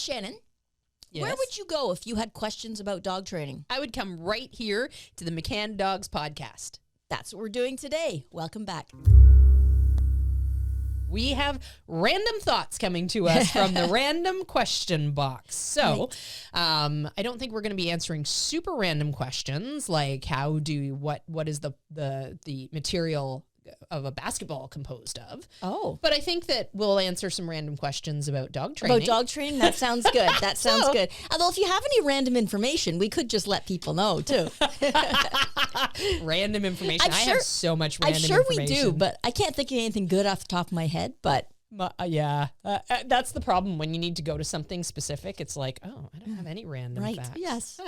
Shannon, Yes. where would you go if you had questions about dog training? I would come right here to the McCann Dogs podcast. That's what we're doing today. Welcome back. We have random thoughts coming to us from the random question box. So I don't think we're going to be answering super random questions like what is the material of a basketball composed of. Oh. But I think that we'll answer some random questions about dog training. About dog training? That sounds good. That sounds good. Although if you have any random information, we could just let people know too. Random information. I have so much random information. I'm sure we do, but I can't think of anything good off the top of my head, but... that's the problem when you need to go to something specific. It's like, oh, I don't have any random facts. Yes.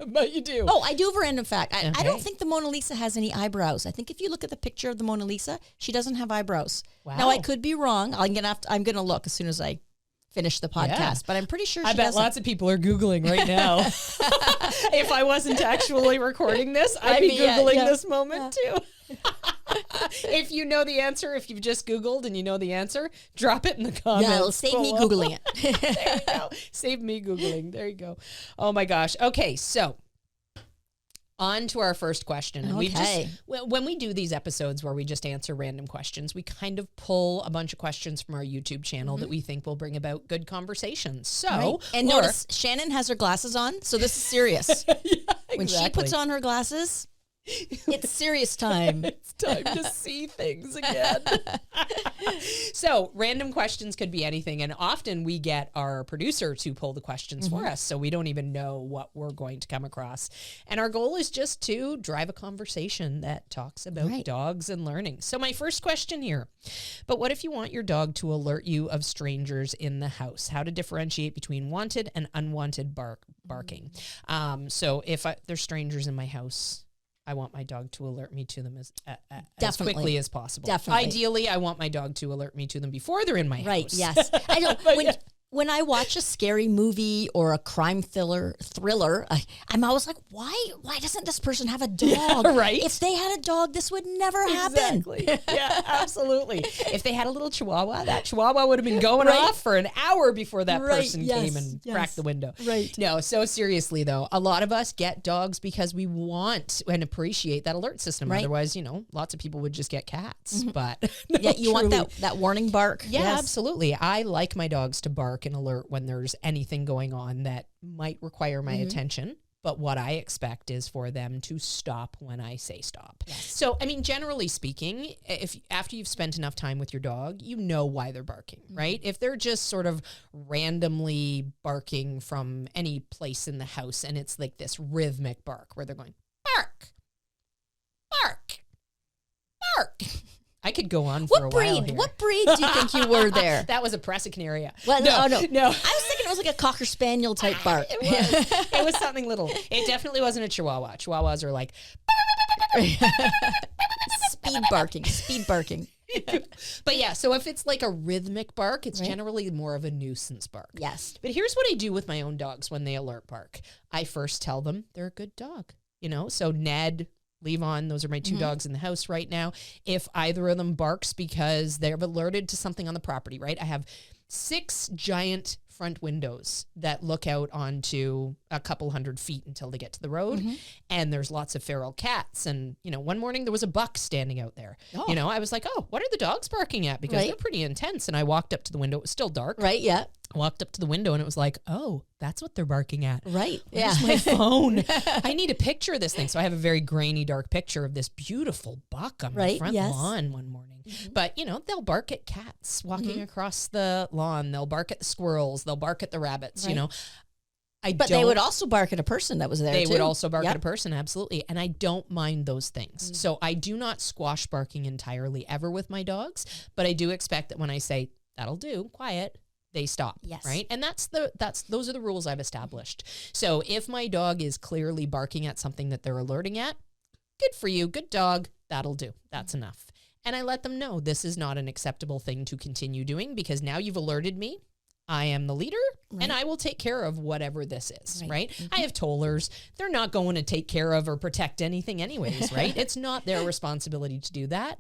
But you do. Oh, I do have a random fact. I don't think the Mona Lisa has any eyebrows. I think if you look at the picture of the Mona Lisa, she doesn't have eyebrows. Wow. Now, I could be wrong. I'm gonna look as soon as I finish the podcast, but I'm pretty sure she doesn't. Lots of people are Googling right now. If I wasn't actually recording this, I'd be Googling this moment too. If you know the answer, if you've just Googled and you know the answer, drop it in the comments. Yeah, it'll save me Googling it. There you go. Save me Googling. There you go. Oh my gosh. Okay, so on to our first question. And when we do these episodes where we just answer random questions, we kind of pull a bunch of questions from our YouTube channel that we think will bring about good conversations. So, and notice Shannon has her glasses on, so this is serious. When she puts on her glasses, it's serious time. It's time to see things again. So random questions could be anything. And often we get our producer to pull the questions for us. So we don't even know what we're going to come across. And our goal is just to drive a conversation that talks about dogs and learning. So my first question here, but what if you want your dog to alert you of strangers in the house? How to differentiate between wanted and unwanted barking. So if there's strangers in my house, I want my dog to alert me to them as quickly as possible. Definitely. Ideally, I want my dog to alert me to them before they're in my house. Right, yes. I know. When I watch a scary movie or a crime thriller, I'm always like, why doesn't this person have a dog? Yeah, right. If they had a dog, this would never happen. Exactly. Yeah, absolutely. If they had a little chihuahua, that chihuahua would have been going off for an hour before that person came and cracked the window. Right. No, so seriously though, a lot of us get dogs because we want and appreciate that alert system. Right. Otherwise, lots of people would just get cats. But you want that warning bark. Yeah, absolutely. I like my dogs to bark and alert when there's anything going on that might require my attention. But what I expect is for them to stop when I say stop. Yes. So, generally speaking, if after you've spent enough time with your dog, you know why they're barking, right? If they're just sort of randomly barking from any place in the house and it's like this rhythmic bark where they're going, bark, bark, bark. I could go on for a while here. What breed do you think you were there? That was a Presa Canaria. Well, no. I was thinking it was like a Cocker Spaniel type bark. It was something little. It definitely wasn't a Chihuahua. Chihuahuas are like... Speed barking. But yeah, so if it's like a rhythmic bark, it's generally more of a nuisance bark. Yes. But here's what I do with my own dogs when they alert bark. I first tell them they're a good dog. So Ned... Levon, those are my two dogs in the house right now. If either of them barks because they're alerted to something on the property, right? I have 6 giant front windows that look out onto a couple hundred feet until they get to the road. And there's lots of feral cats. And, one morning there was a buck standing out there. Oh. I was like, oh, what are the dogs barking at? Because they're pretty intense. And I walked up to the window. It was still dark. Right, yeah. I walked up to the window and it was like, oh, that's what they're barking at. Right. Where's my phone? I need a picture of this thing. So I have a very grainy, dark picture of this beautiful buck on my front lawn one morning. But, they'll bark at cats walking across the lawn. They'll bark at the squirrels. They'll bark at the rabbits, But they would also bark at a person that was there, They would also bark at a person, absolutely. And I don't mind those things. So I do not squash barking entirely ever with my dogs. But I do expect that when I say, that'll do, quiet, they stop. Yes. Right. And those are the rules I've established. So if my dog is clearly barking at something that they're alerting at, good for you, good dog, that'll do. That's enough. And I let them know this is not an acceptable thing to continue doing because now you've alerted me. I am the leader and I will take care of whatever this is, right? I have tollers. They're not going to take care of or protect anything anyways, right? It's not their responsibility to do that.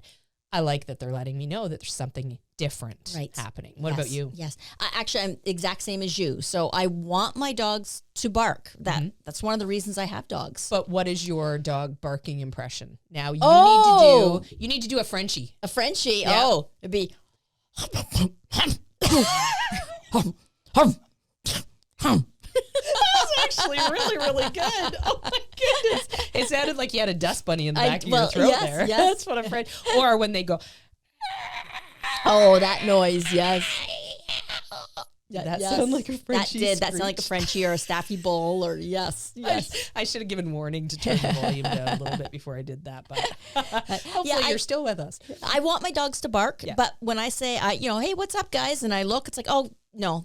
I like that they're letting me know that there's something different happening. What yes. about you? Yes. Actually, I'm exact same as you. So I want my dogs to bark. That's one of the reasons I have dogs. But what is your dog barking impression? Now you need to do a Frenchie. A Frenchie? Yeah. Oh, it'd be That's actually really, really good. Oh my goodness. It sounded like you had a dust bunny in the back of your throat there. Yes. That's what I'm afraid. Or when they go, oh, that noise, yes. That sounded like a Frenchie. That sounded like a Frenchie or a Staffy Bull or yes. I should have given warning to turn the volume down a little bit before I did that, but hopefully you're still with us. I want my dogs to bark, but when I say, hey, what's up, guys? And I look, it's like, oh, no,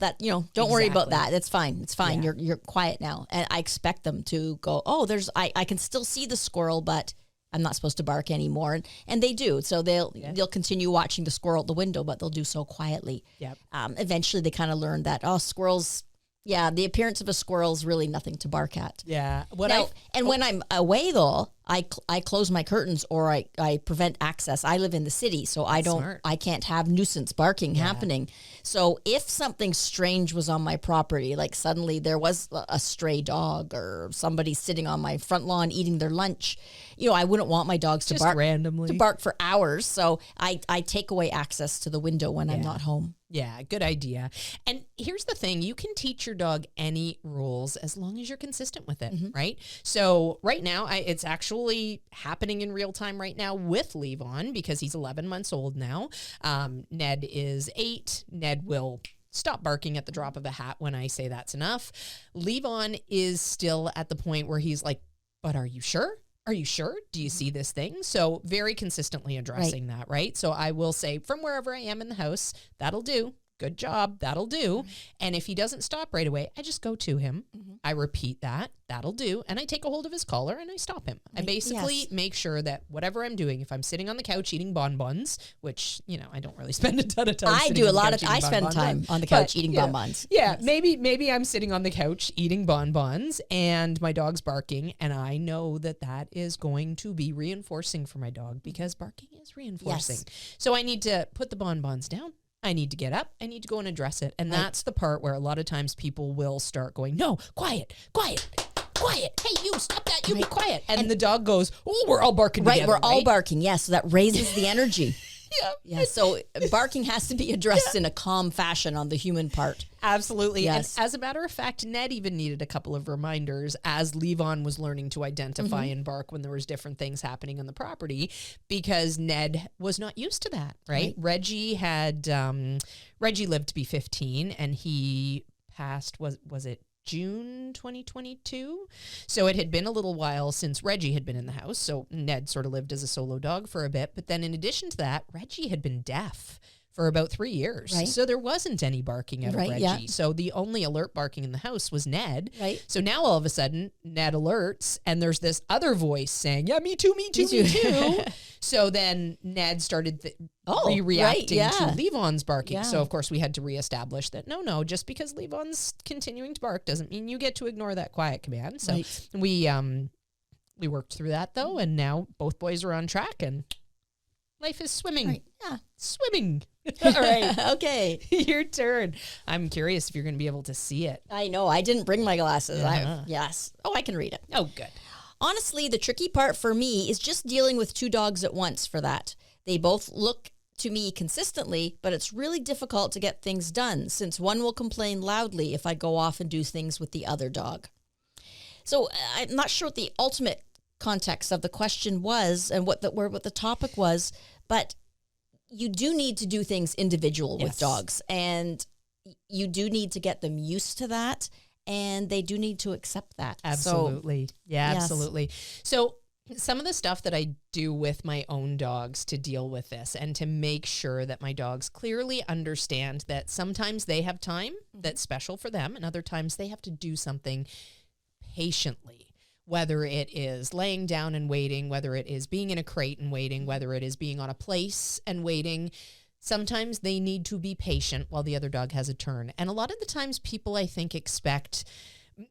don't worry about that. It's fine. It's fine. Yeah. You're quiet now. And I expect them to go, oh, I can still see the squirrel, but I'm not supposed to bark anymore. And they do. So they'll continue watching the squirrel at the window, but they'll do so quietly. Yep. Eventually they kind of learn that, squirrels, the appearance of a squirrel is really nothing to bark at. Yeah. When I'm away though, I close my curtains or I prevent access. I live in the city, so I can't have nuisance barking happening. So if something strange was on my property, like suddenly there was a stray dog or somebody sitting on my front lawn eating their lunch, I wouldn't want my dogs to bark randomly. To bark for hours. So I take away access to the window when I'm not home. Yeah, good idea. And here's the thing, you can teach your dog any rules as long as you're consistent with it, right? So right now, it's actually happening in real time right now with Levon because he's 11 months old now. Ned is 8. Ned will stop barking at the drop of a hat when I say that's enough. Levon is still at the point where he's like, but are you sure? Are you sure? Do you see this thing? So very consistently addressing that, right? So I will say from wherever I am in the house, that'll do. Good job. That'll do. And if he doesn't stop right away, I just go to him. I repeat that. That'll do. And I take a hold of his collar and I stop him. I basically make sure that whatever I'm doing, if I'm sitting on the couch eating bonbons, which, I don't really spend a ton of time. I spend time on the couch eating bonbons. Yeah. Yes. Maybe I'm sitting on the couch eating bonbons and my dog's barking and I know that is going to be reinforcing for my dog because barking is reinforcing. Yes. So I need to put the bonbons down. I need to get up. I need to go and address it. And that's the part where a lot of times people will start going, no, quiet. Hey, you, stop that. You be quiet. And the dog goes, oh, we're all barking together. We're all barking. Yes. So that raises the energy. Yeah. So barking has to be addressed in a calm fashion on the human part. Absolutely. Yes. And as a matter of fact, Ned even needed a couple of reminders as Levon was learning to identify and bark when there was different things happening on the property because Ned was not used to that, right? Reggie lived to be 15 and he passed, was it June 2022? So it had been a little while since Reggie had been in the house. So Ned sort of lived as a solo dog for a bit. But then in addition to that, Reggie had been deaf for about 3 years. Right. So there wasn't any barking out of Reggie. Yeah. So the only alert barking in the house was Ned. Right. So now all of a sudden, Ned alerts and there's this other voice saying, yeah, me too. So then Ned started reacting to Levon's barking. Yeah. So of course we had to reestablish that no, just because Levon's continuing to bark doesn't mean you get to ignore that quiet command. So we worked through that though, and now both boys are on track and life is swimming. Right. Yeah. Swimming. All right. Okay. Your turn. I'm curious if you're going to be able to see it. I know. I didn't bring my glasses. Yes. Oh, I can read it. Oh, good. Honestly, the tricky part for me is just dealing with 2 dogs at once for that. They both look to me consistently, but it's really difficult to get things done since one will complain loudly if I go off and do things with the other dog. So I'm not sure what the ultimate context of the question was and what the topic was, but you do need to do things individual with dogs, and you do need to get them used to that, and they do need to accept that. Absolutely. Absolutely. So some of the stuff that I do with my own dogs to deal with this and to make sure that my dogs clearly understand that sometimes they have time that's special for them and other times they have to do something patiently. Whether it is laying down and waiting, whether it is being in a crate and waiting, whether it is being on a place and waiting, sometimes they need to be patient while the other dog has a turn. And a lot of the times people, I think, expect,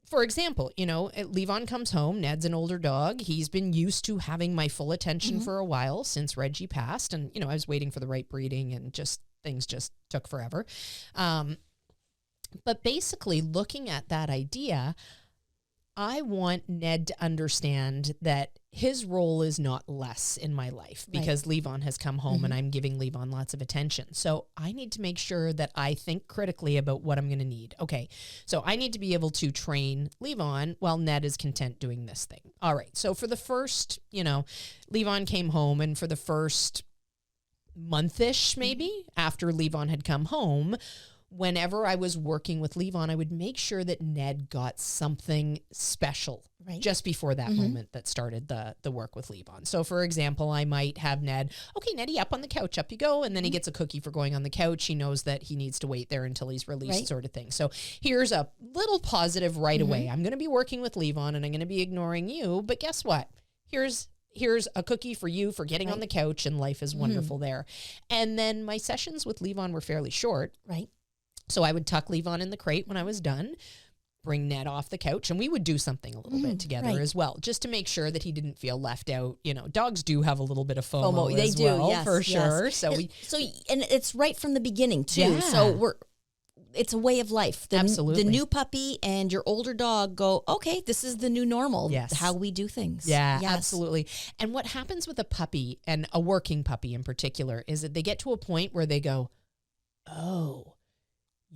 for example, Levon comes home, Ned's an older dog. He's been used to having my full attention for a while since Reggie passed. And, I was waiting for the right breeding and just things just took forever. But basically looking at that idea, I want Ned to understand that his role is not less in my life because Levon has come home and I'm giving Levon lots of attention. So I need to make sure that I think critically about what I'm going to need. Okay, so I need to be able to train Levon while Ned is content doing this thing. All right, so for the first, Levon came home, and for the first month-ish maybe after Levon had come home, whenever I was working with Levon, I would make sure that Ned got something special just before that moment that started the work with Levon. So for example, I might have Ned, okay, Neddy, up on the couch, up you go. And then he gets a cookie for going on the couch. He knows that he needs to wait there until he's released, sort of thing. So here's a little positive right away. I'm going to be working with Levon and I'm going to be ignoring you. But guess what? Here's a cookie for you for getting on the couch, and life is wonderful there. And then my sessions with Levon were fairly short. So I would tuck Levon in the crate when I was done, bring Ned off the couch, and we would do something a little bit together as well, just to make sure that he didn't feel left out. Dogs do have a little bit of FOMO as well, yes, for sure. So and it's right from the beginning too. So it's a way of life. Absolutely. The new puppy and your older dog go, okay, this is the new normal. How we do things. Yeah, absolutely. And what happens with a puppy, and a working puppy in particular, is that they get to a point where they go, oh,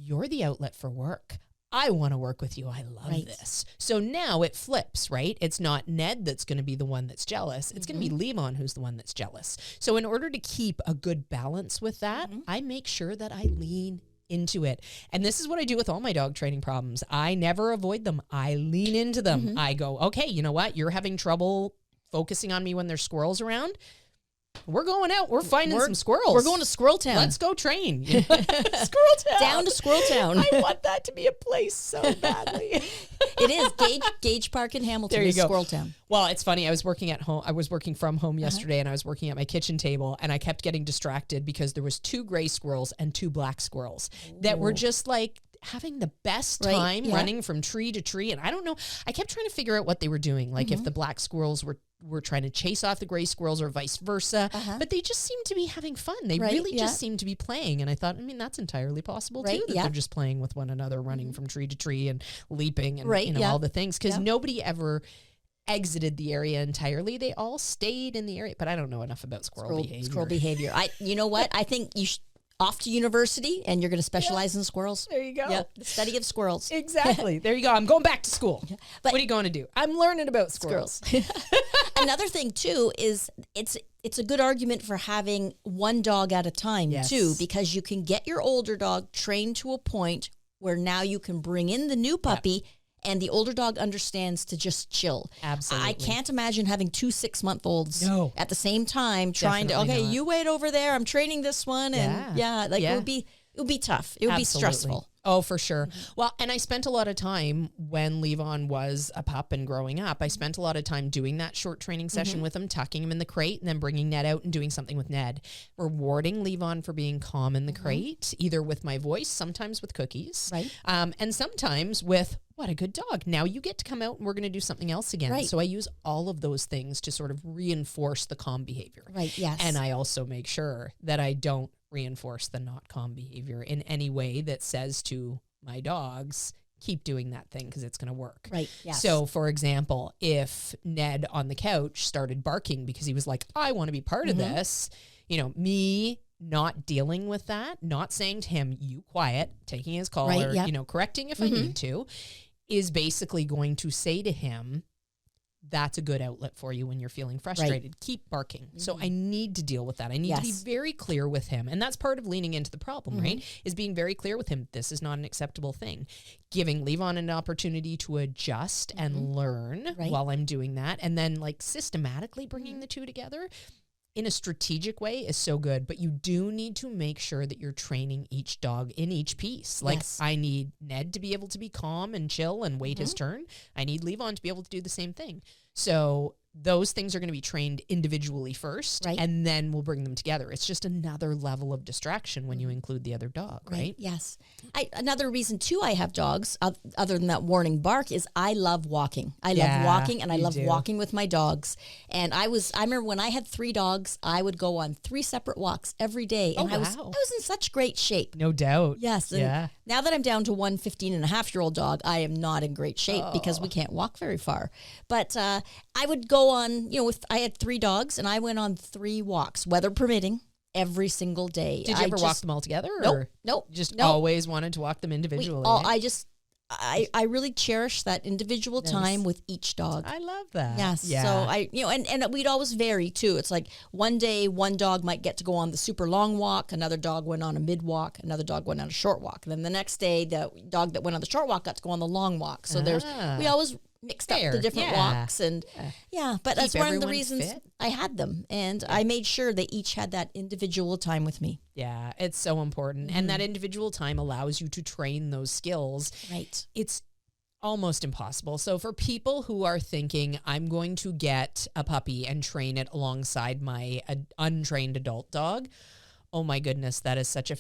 you're the outlet for work. I want to work with you. I love this. So now it flips, right? It's not Ned that's going to be the one that's jealous. It's going to be Levon who's the one that's jealous. So in order to keep a good balance with that, I make sure that I lean into it. And this is what I do with all my dog training problems. I never avoid them. I lean into them. I go, okay, you know what? You're having trouble focusing on me when there's squirrels around. We're going out. We're finding some squirrels. We're going to Squirrel Town. Let's go train. Squirrel Town. Down to Squirrel Town. I want that to be a place so badly. It is. Gage Park in Hamilton is Squirrel Town. Well, it's funny. I was working at home. I was working from home yesterday, and I was working at my kitchen table, and I kept getting distracted because there was 2 gray squirrels and 2 black squirrels that were just like having the best time running from tree to tree. And I don't know. I kept trying to figure out what they were doing. Like if the black squirrels were trying to chase off the gray squirrels or vice versa, but they just seemed to be having fun. They really just seemed to be playing. And I thought, that's entirely possible too, that they're just playing with one another, running from tree to tree and leaping and all the things. Because nobody ever exited the area entirely. They all stayed in the area. But I don't know enough about squirrel behavior. Squirrel behavior. You know what? I think you should off to university, and you're going to specialize in squirrels. There you go. Yeah, the study of squirrels. Exactly. There you go. I'm going back to school. But what are you going to do? I'm learning about squirrels. Another thing, too, is it's a good argument for having one dog at a time, too, because you can get your older dog trained to a point where now you can bring in the new puppy, and the older dog understands to just chill. Absolutely. I can't imagine having 2 6-month-olds at the same time trying Definitely not. you wait over there. I'm training this one. And it would be tough. It would be stressful. Oh, for sure. Well, and I spent a lot of time when Levon was a pup and growing up. I spent a lot of time doing that short training session with him, tucking him in the crate, and then bringing Ned out and doing something with Ned. Rewarding Levon for being calm in the crate, either with my voice, sometimes with cookies, and sometimes with, what a good dog. Now you get to come out and we're going to do something else again. So I use all of those things to sort of reinforce the calm behavior. And I also make sure that I don't reinforce the not calm behavior in any way that says to my dogs, keep doing that thing because it's going to work. So for example, if Ned on the couch started barking because he was like, I want to be part of this, me not dealing with that, not saying to him, you quiet, taking his collar, correcting if I need to, is basically going to say to him, that's a good outlet for you when you're feeling frustrated. Keep barking. So I need to deal with that. I need to be very clear with him. And that's part of leaning into the problem, right? Is being very clear with him. This is not an acceptable thing. Giving Levon an opportunity to adjust and learn while I'm doing that. And then systematically bringing the two together in a strategic way is so good, but you do need to make sure that you're training each dog in each piece. I need Ned to be able to be calm and chill and wait his turn. I need Levon to be able to do the same thing. So those things are going to be trained individually first, Right. and then we'll bring them together. It's just another level of distraction when you include the other dog, right? Yes. Another reason too I have dogs, other than that warning bark, is I love walking. I love walking, and I love walking with my dogs. And I remember when I had 3 dogs, I would go on 3 separate walks every day, and I was in such great shape. No doubt. Yes. And now that I'm down to one 15-and-a-half-year-old dog, I am not in great shape because we can't walk very far. But I would go on, I had 3 dogs, and I went on 3 walks, weather permitting, every single day. Did you ever walk them all together? Nope. Just always wanted to walk them individually. I really cherish that individual time with each dog. I love that. Yes. Yeah. So and we'd always vary too. It's like one day one dog might get to go on the super long walk, another dog went on a mid walk, another dog went on a short walk. And then the next day the dog that went on the short walk got to go on the long walk. So we always mixed up the different walks, and but that's one of the reasons I had them, and I made sure they each had that individual time with me. Yeah, it's so important. And that individual time allows you to train those skills. Right. It's almost impossible. So for people who are thinking, I'm going to get a puppy and train it alongside my untrained adult dog, oh my goodness, that's such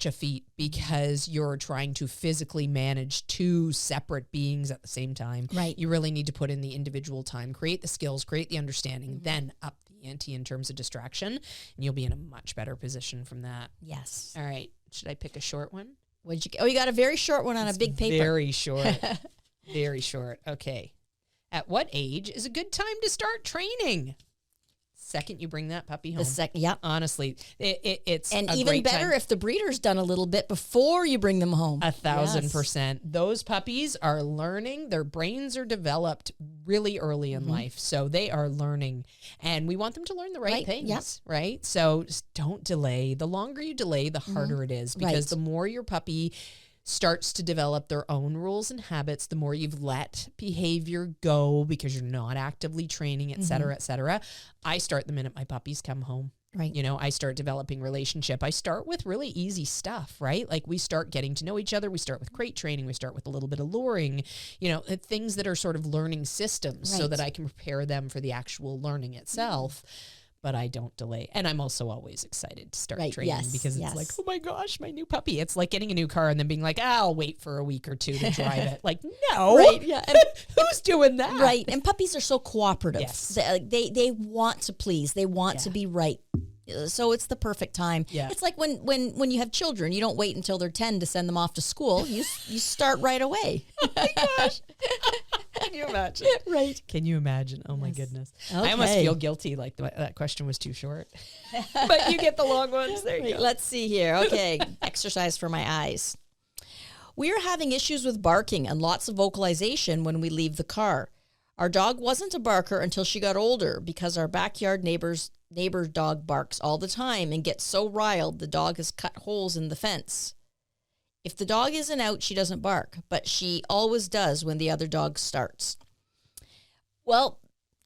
a feat, because you're trying to physically manage 2 separate beings at the same time. Right. You really need to put in the individual time, create the skills, create the understanding, then up the ante in terms of distraction, and you'll be in a much better position from that. Yes. All right. Should I pick a short one? You got a very short one on a big paper. Very short. Very short. Okay. At what age is a good time to start training? Second you bring that puppy home. Honestly, it's and a even great better time. If the breeder's done a little bit before you bring them home. 1,000%. Those puppies are learning. Their brains are developed really early in life, so they are learning, and we want them to learn the right things, right? So just don't delay. The longer you delay, the harder it is, because the more your puppy starts to develop their own rules and habits, the more you've let behavior go because you're not actively training, et cetera, et cetera. I start the minute my puppies come home. Right. I start developing relationship. I start with really easy stuff, right? Like we start getting to know each other. We start with crate training. We start with a little bit of luring, things that are sort of learning systems so that I can prepare them for the actual learning itself. But I don't delay. And I'm also always excited to start training because it's like, oh my gosh, my new puppy. It's like getting a new car and then being like, I'll wait for a week or 2 to drive it. Like, no. Right, yeah. And who's doing that? Right. And puppies are so cooperative. Yes. They want to please. They want to be right. So it's the perfect time. Yeah. It's like when you have children, you don't wait until they're 10 to send them off to school. You start right away. Oh my gosh. Can you imagine? Right. Can you imagine? Oh my goodness. Okay. I almost feel guilty like that question was too short. But you get the long ones. There you go. Let's see here. Okay. Exercise for my eyes. We are having issues with barking and lots of vocalization when we leave the car. Our dog wasn't a barker until she got older because our backyard neighbor's dog barks all the time and gets so riled the dog has cut holes in the fence. If the dog isn't out, she doesn't bark, but she always does when the other dog starts. Well,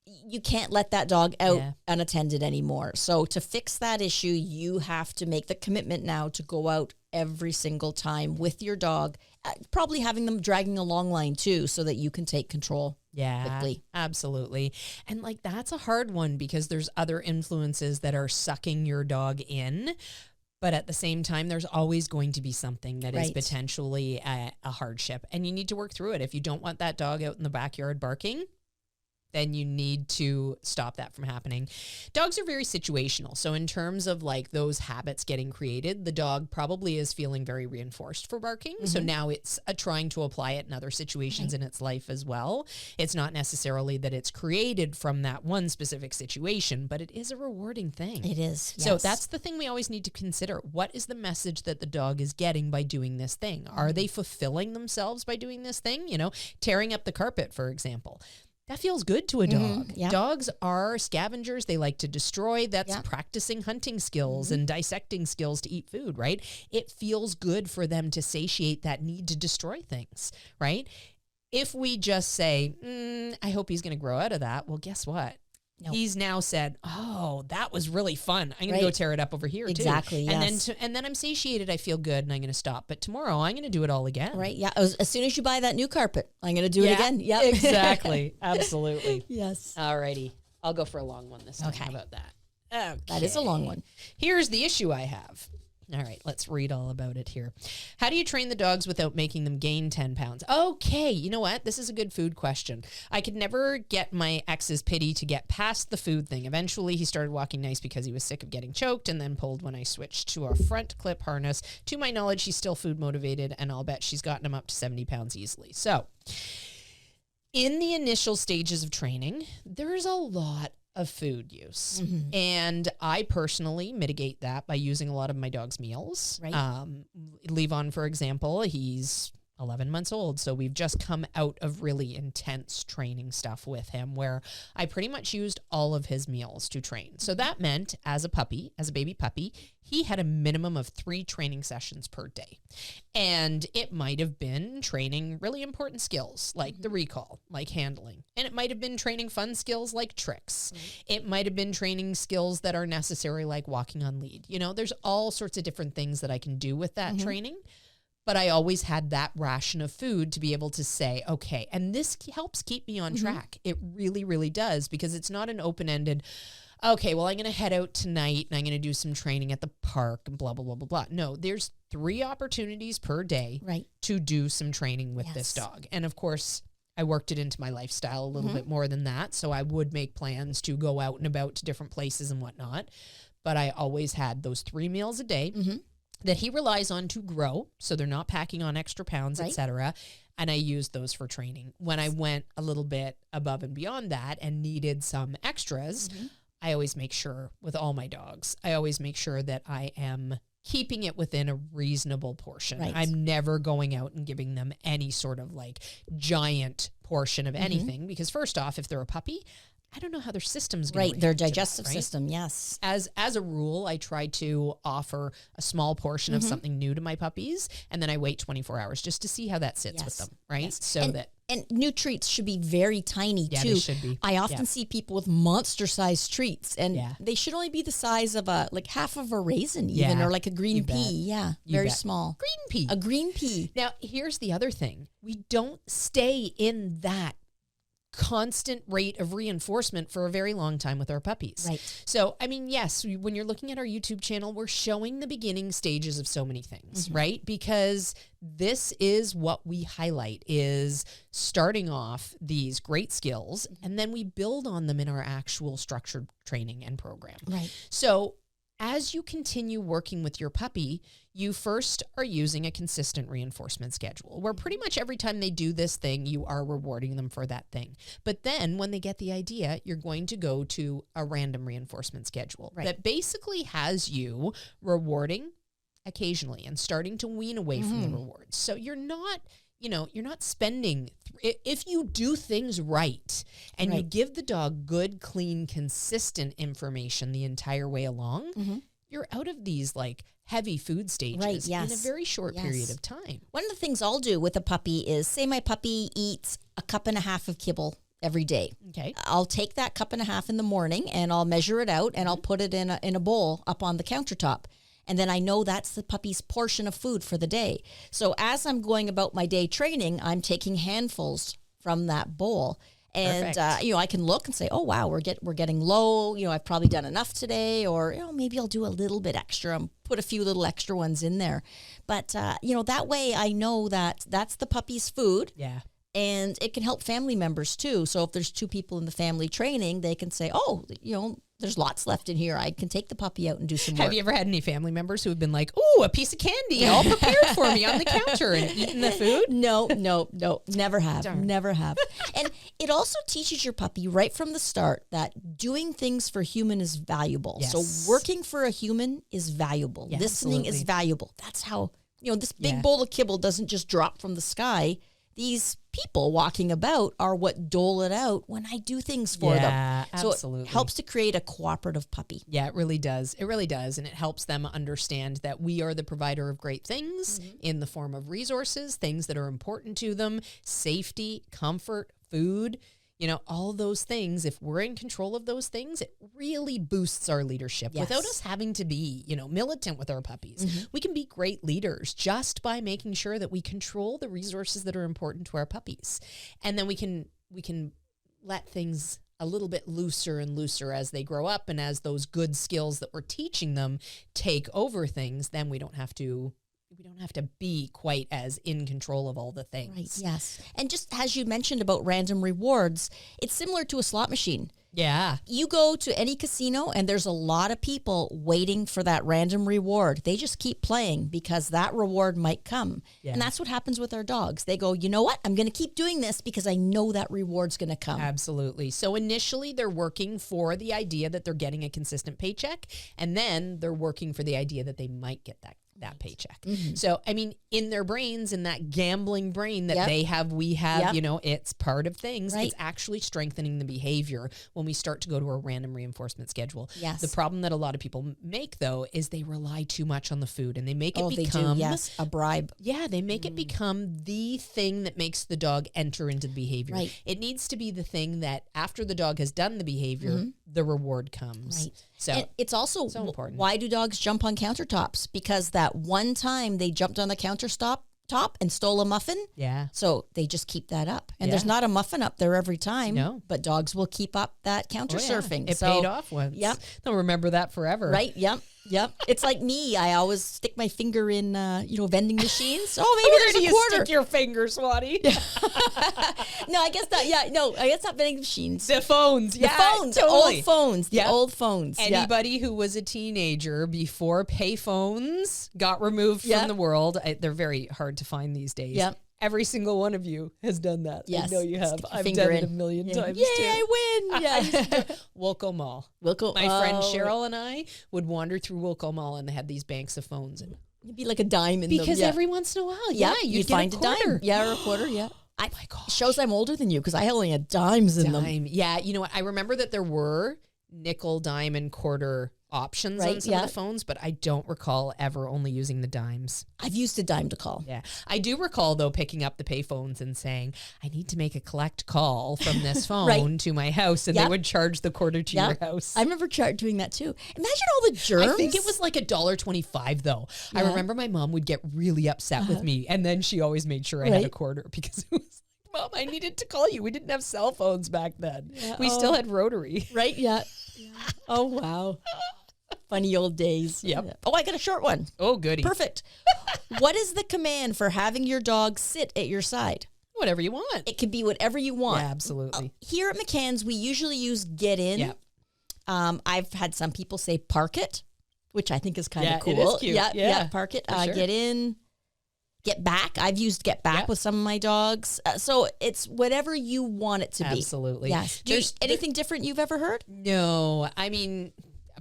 you can't let that dog out unattended anymore. So to fix that issue, you have to make the commitment now to go out every single time with your dog, probably having them dragging a long line too, so that you can take control. Quickly. Absolutely. And that's a hard one because there's other influences that are sucking your dog in. But at the same time, there's always going to be something that is potentially a hardship. And you need to work through it. If you don't want that dog out in the backyard barking, then you need to stop that from happening. Dogs are very situational. So in terms of those habits getting created, the dog probably is feeling very reinforced for barking. Mm-hmm. So now it's trying to apply it in other situations in its life as well. It's not necessarily that it's created from that one specific situation, but it is a rewarding thing. It is. Yes. So that's the thing we always need to consider. What is the message that the dog is getting by doing this thing? Are they fulfilling themselves by doing this thing? Tearing up the carpet, for example. That feels good to a dog. Yeah. Dogs are scavengers. They like to destroy. That's practicing hunting skills and dissecting skills to eat food, right? It feels good for them to satiate that need to destroy things, right? If we just say, I hope he's going to grow out of that, well, guess what? Nope. He's now said, "Oh, that was really fun. I'm going to go tear it up over here exactly, too." yes. And then I'm satiated. I feel good, and I'm going to stop. But tomorrow, I'm going to do it all again. Right? Yeah. As soon as you buy that new carpet, I'm going to do it again. Yep. Exactly. Absolutely. Yes. Alrighty. I'll go for a long one this time. Okay. How about that? Okay. That is a long one. Here's the issue I have. All right, let's read all about it here. How do you train the dogs without making them gain 10 pounds? Okay, you know what? This is a good food question. I could never get my ex's pity to get past the food thing. Eventually, he started walking nice because he was sick of getting choked and then pulled when I switched to a front clip harness. To my knowledge, she's still food motivated, and I'll bet she's gotten him up to 70 pounds easily. So, in the initial stages of training, there's a lot of food use. Mm-hmm. And I personally mitigate that by using a lot of my dog's meals. Right. Levon, for example, he's 11 months old. So we've just come out of really intense training stuff with him where I pretty much used all of his meals to train. So that meant as a baby puppy, he had a minimum of 3 training sessions per day. And it might have been training really important skills like the recall, like handling. And it might have been training fun skills like tricks. It might have been training skills that are necessary like walking on lead. You know, there's all sorts of different things that I can do with that training. But I always had that ration of food to be able to say, okay, and this helps keep me on track. It really, really does, because it's not an open-ended, okay, well, I'm going to head out tonight and I'm going to do some training at the park and blah, blah, blah, blah, blah. No, there's 3 opportunities per day to do some training with this dog. And of course, I worked it into my lifestyle a little bit more than that. So I would make plans to go out and about to different places and whatnot. But I always had those 3 meals a day that he relies on to grow, so they're not packing on extra pounds, etc. And I used those for training. When I went a little bit above and beyond that and needed some extras, I always make sure with all my dogs, I always make sure that I am keeping it within a reasonable portion. I'm never going out and giving them any sort of like giant portion of anything, because first off, if they're a puppy, I don't know how their system's going to react their to that, digestive system, yes. As a rule, I try to offer a small portion of something new to my puppies, and then I wait 24 hours just to see how that sits with them, right? So and new treats should be very tiny too. They should be. I often see people with monster-sized treats, and they should only be the size of half of a raisin, even, or like a green pea. Yeah, very small. Green pea. A green pea. Now, here's the other thing: we don't stay in that constant rate of reinforcement for a very long time with our puppies. Right. So, I mean, yes, when you're looking at our YouTube channel, we're showing the beginning stages of so many things, right? Because this is what we highlight, is starting off these great skills, and then we build on them in our actual structured training and program. Right. So as you continue working with your puppy, you first are using a consistent reinforcement schedule where pretty much every time they do this thing, you are rewarding them for that thing. But then when they get the idea, you're going to go to a random reinforcement schedule that basically has you rewarding occasionally and starting to wean away from the rewards. So you're not, you're not spending, if you do things right and you give the dog good, clean, consistent information the entire way along, you're out of these like heavy food stages in a very short period of time. One of the things I'll do with a puppy is, say my puppy eats 1.5 cups of kibble every day. Okay. I'll take that 1.5 cups in the morning and I'll measure it out and I'll put it in a bowl up on the countertop. And then I know that's the puppy's portion of food for the day. So as I'm going about my day training, I'm taking handfuls from that bowl. And, I can look and say, oh, wow, we're getting low. I've probably done enough today. Or, maybe I'll do a little bit extra and put a few little extra ones in there. But, that way I know that that's the puppy's food. Yeah. And it can help family members too. So if there's 2 people in the family training, they can say, oh, there's lots left in here. I can take the puppy out and do some work. Have you ever had any family members who have been like, ooh, a piece of candy all prepared for me on the counter and eating the food? No, never have. Darn. Never have. And it also teaches your puppy right from the start that doing things for human is valuable. Yes. So working for a human is valuable. Yeah, listening is valuable. That's how, this big bowl of kibble doesn't just drop from the sky. These people walking about are what dole it out when I do things for them. So absolutely. it helps to create a cooperative puppy. Yeah, it really does. It really does. And it helps them understand that we are the provider of great things in the form of resources, things that are important to them, safety, comfort, food. all those things, if we're in control of those things, it really boosts our leadership without us having to be, militant with our puppies. We can be great leaders just by making sure that we control the resources that are important to our puppies. And then we can let things a little bit looser and looser as they grow up, and as those good skills that we're teaching them take over things, then we don't have to be quite as in control of all the things. Right, yes. And just as you mentioned about random rewards, it's similar to a slot machine. Yeah. You go to any casino and there's a lot of people waiting for that random reward. They just keep playing because that reward might come. Yeah. And that's what happens with our dogs. They go, you know what? I'm going to keep doing this because I know that reward's going to come. Absolutely. So initially they're working for the idea that they're getting a consistent paycheck, and then they're working for the idea that they might get that paycheck. So, in their brains, in that gambling brain that they have, we have, it's part of things. Right. It's actually strengthening the behavior when we start to go to a random reinforcement schedule. Yes. The problem that a lot of people make, though, is they rely too much on the food, and they make it become a bribe. Yeah, they make it become the thing that makes the dog enter into the behavior. Right. It needs to be the thing that after the dog has done the behavior, the reward comes. Right. So and it's also so important. Why do dogs jump on countertops? Because that one time they jumped on the countertop and stole a muffin. Yeah. So they just keep that up. And there's not a muffin up there every time. No. But dogs will keep up that counter surfing. It paid off once. Yep. They'll remember that forever. Right. Yep. It's like me. I always stick my finger in, vending machines. Oh, maybe Where there's do a quarter. You stick your finger, Swati? No, I guess not. Yeah, no, I guess not vending machines. The phones. The phones. Totally. Old phones. The old phones. Anybody who was a teenager before pay phones got removed from the world, they're very hard to find these days. Yep. Every single one of you has done that. Yes. I know you have. I've finger done it in. a million times Yay, too. I win. Yeah. Wilco Mall. My friend Cheryl and I would wander through Wilco Mall, and they had these banks of phones. And it'd be like a dime in because them. every once in a while, you'd get find a quarter. A dime. Yeah, or a quarter, yeah. Oh my gosh. Shows I'm older than you because I only had dimes in them. Yeah, you know what? I remember that there were nickel, dime, and quarter options on some of the phones, but I don't recall ever only using the dimes. I've used a dime to call. Yeah. I do recall, though, picking up the pay phones and saying, I need to make a collect call from this phone to my house, and they would charge the quarter to your house. I remember doing that, too. Imagine all the germs. I think it was like $1.25, though. Yeah. I remember my mom would get really upset with me, and then she always made sure I had a quarter because it was Mom, I needed to call you. We didn't have cell phones back then. Yeah, we still had rotary. Right, yeah. Oh, wow. Funny old days. Yep. Oh, I got a short one. Oh, goody. Perfect. What is the command for having your dog sit at your side? Whatever you want. It could be whatever you want. Yeah, absolutely. Here at McCann's, we usually use get in. Yep. I've had some people say park it, which I think is kind of cool. It is cute. Yeah, park it. Sure. Get in. Get back. I've used get back with some of my dogs. So it's whatever you want it to be. Absolutely. Yes. Anything different you've ever heard? No. I mean,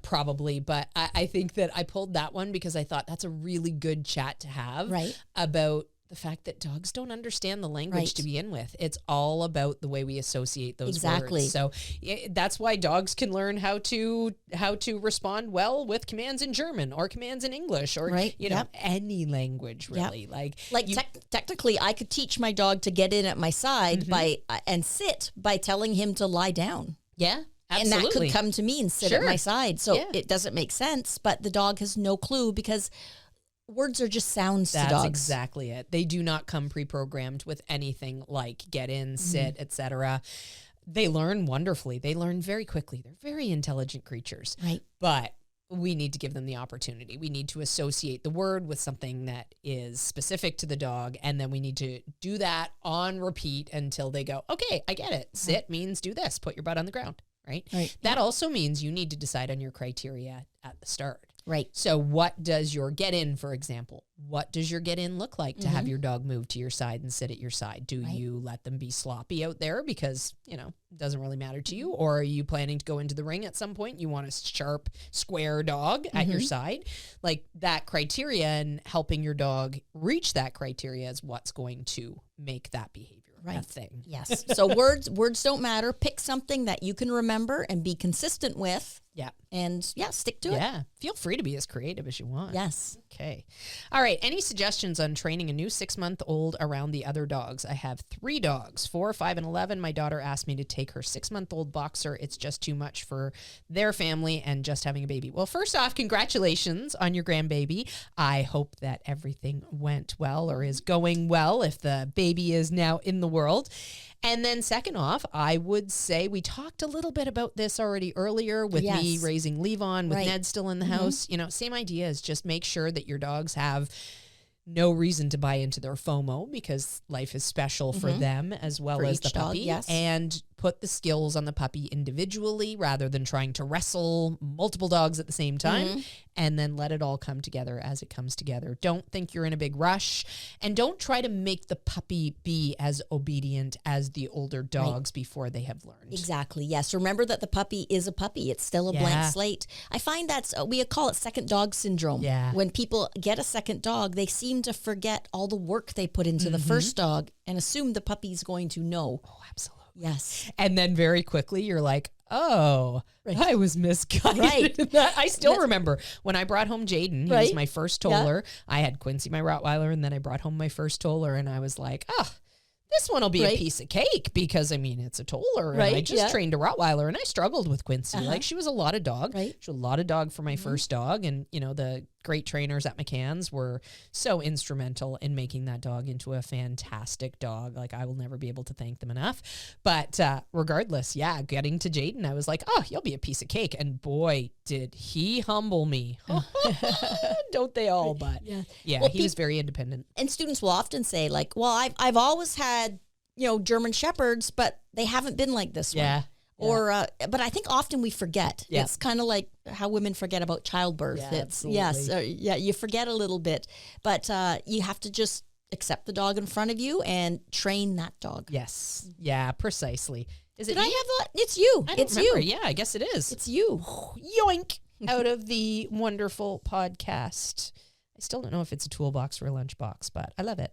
probably, but I think that I pulled that one because I thought that's a really good chat to have about the fact that dogs don't understand the language to begin with. It's all about the way we associate those words. So that's why dogs can learn how to respond well with commands in German or commands in English or any language really. Technically, I could teach my dog to get in at my side and sit by telling him to lie down. Yeah. Absolutely. And that could come to me and sit at my side. So it doesn't make sense, but the dog has no clue because words are just sounds to dogs. That's exactly it. They do not come pre-programmed with anything like get in, sit, etc. They learn wonderfully. They learn very quickly. They're very intelligent creatures. Right. But we need to give them the opportunity. We need to associate the word with something that is specific to the dog, and then we need to do that on repeat until they go, okay, I get it. Sit means do this. Put your butt on the ground. Right. That also means you need to decide on your criteria at the start. Right. So what does your get in, for example, what does your get in look like to have your dog move to your side and sit at your side? Do you let them be sloppy out there because, it doesn't really matter to you? Or are you planning to go into the ring at some point? You want a sharp, square dog at your side? Like that criteria and helping your dog reach that criteria is what's going to make that behavior a thing. Yes. So words don't matter. Pick something that you can remember and be consistent with. Yeah. And stick to it. Yeah. Feel free to be as creative as you want. Yes. Okay. All right. Any suggestions on training a new 6-month-old around the other dogs? I have 3 dogs, 4, 5, and 11. My daughter asked me to take her 6-month-old boxer. It's just too much for their family and just having a baby. Well, first off, congratulations on your grandbaby. I hope that everything went well or is going well if the baby is now in the world. And then second off, I would say we talked a little bit about this already earlier with me raising Levon, with Ned still in the house. You know, same idea is just make sure that your dogs have no reason to buy into their FOMO because life is special for them as well as the puppy. Dog, and put the skills on the puppy individually rather than trying to wrestle multiple dogs at the same time, and then let it all come together as it comes together. Don't think you're in a big rush, and don't try to make the puppy be as obedient as the older dogs before they have learned. Exactly. Yes. Remember that the puppy is a puppy. It's still a blank slate. I find that's, we call it second dog syndrome. Yeah. When people get a second dog, they seem to forget all the work they put into the first dog and assume the puppy's going to know. Oh, absolutely. Yes. And then very quickly you're like, oh, I was misguided. Right. I still remember when I brought home Jaden, he was my first toller. I had Quincy, my Rottweiler, and then I brought home my first toller, and I was like, this one will be a piece of cake because, I mean, it's a toller. And I just trained a Rottweiler, and I struggled with Quincy. Like, she was a lot of dog. She was a lot of dog for my first dog. And, you know, the great trainers at McCann's were so instrumental in making that dog into a fantastic dog. Like, I will never be able to thank them enough. But regardless, getting to Jaden, I was like, oh, you'll be a piece of cake. And boy, did he humble me. Don't they all? But well, he was very independent. And students will often say, like, well, I've always had, German Shepherds, but they haven't been like this one. Or, but I think often we forget. It's kind of like how women forget about childbirth. You forget a little bit, but you have to just accept the dog in front of you and train that dog. Yes. Yeah, precisely. Did I have that? It's you. It's you. Yeah, I guess it is. It's you. Yoink out of the wonderful podcast. I still don't know if it's a toolbox or a lunchbox, but I love it.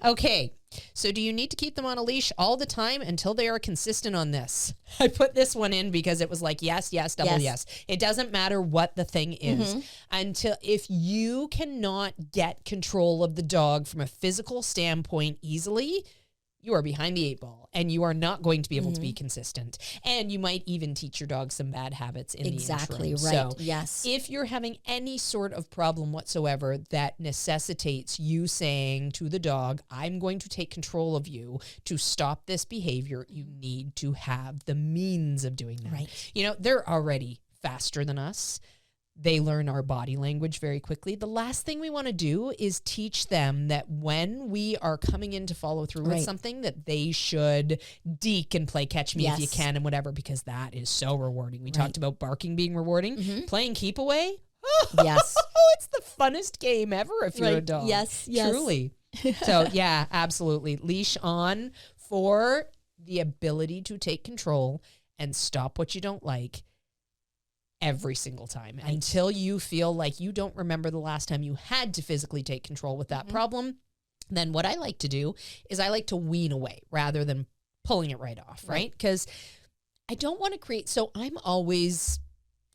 Okay. So do you need to keep them on a leash all the time until they are consistent on this? I put this one in because it was like, yes, double yes. It doesn't matter what the thing is. Until if you cannot get control of the dog from a physical standpoint easily, you are behind the 8 ball and you are not going to be able to be consistent. And you might even teach your dog some bad habits in the interim. Exactly, right. So yes. If you're having any sort of problem whatsoever that necessitates you saying to the dog, I'm going to take control of you to stop this behavior, you need to have the means of doing that. Right. You know, they're already faster than us. They learn our body language very quickly. The last thing we want to do is teach them that when we are coming in to follow through with something, that they should deke and play catch me if you can and whatever, because that is so rewarding. We talked about barking being rewarding. Playing keep away. Yes. It's the funnest game ever if you're a dog. Yes. Truly. So yeah, absolutely. Leash on for the ability to take control and stop what you don't like every single time until you feel like you don't remember the last time you had to physically take control with that problem. Then what I like to do is I like to wean away rather than pulling it right off, right? Because I don't want to create, so I'm always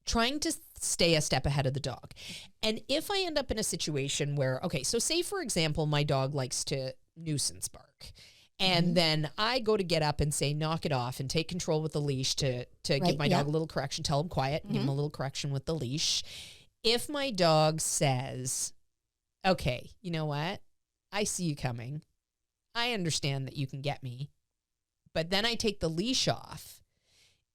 trying to stay a step ahead of the dog. And if I end up in a situation where, okay, so say for example, my dog likes to nuisance bark. And then I go to get up and say, knock it off and take control with the leash to give my dog a little correction, tell him quiet, give him a little correction with the leash. If my dog says, okay, you know what? I see you coming. I understand that you can get me. But then I take the leash off.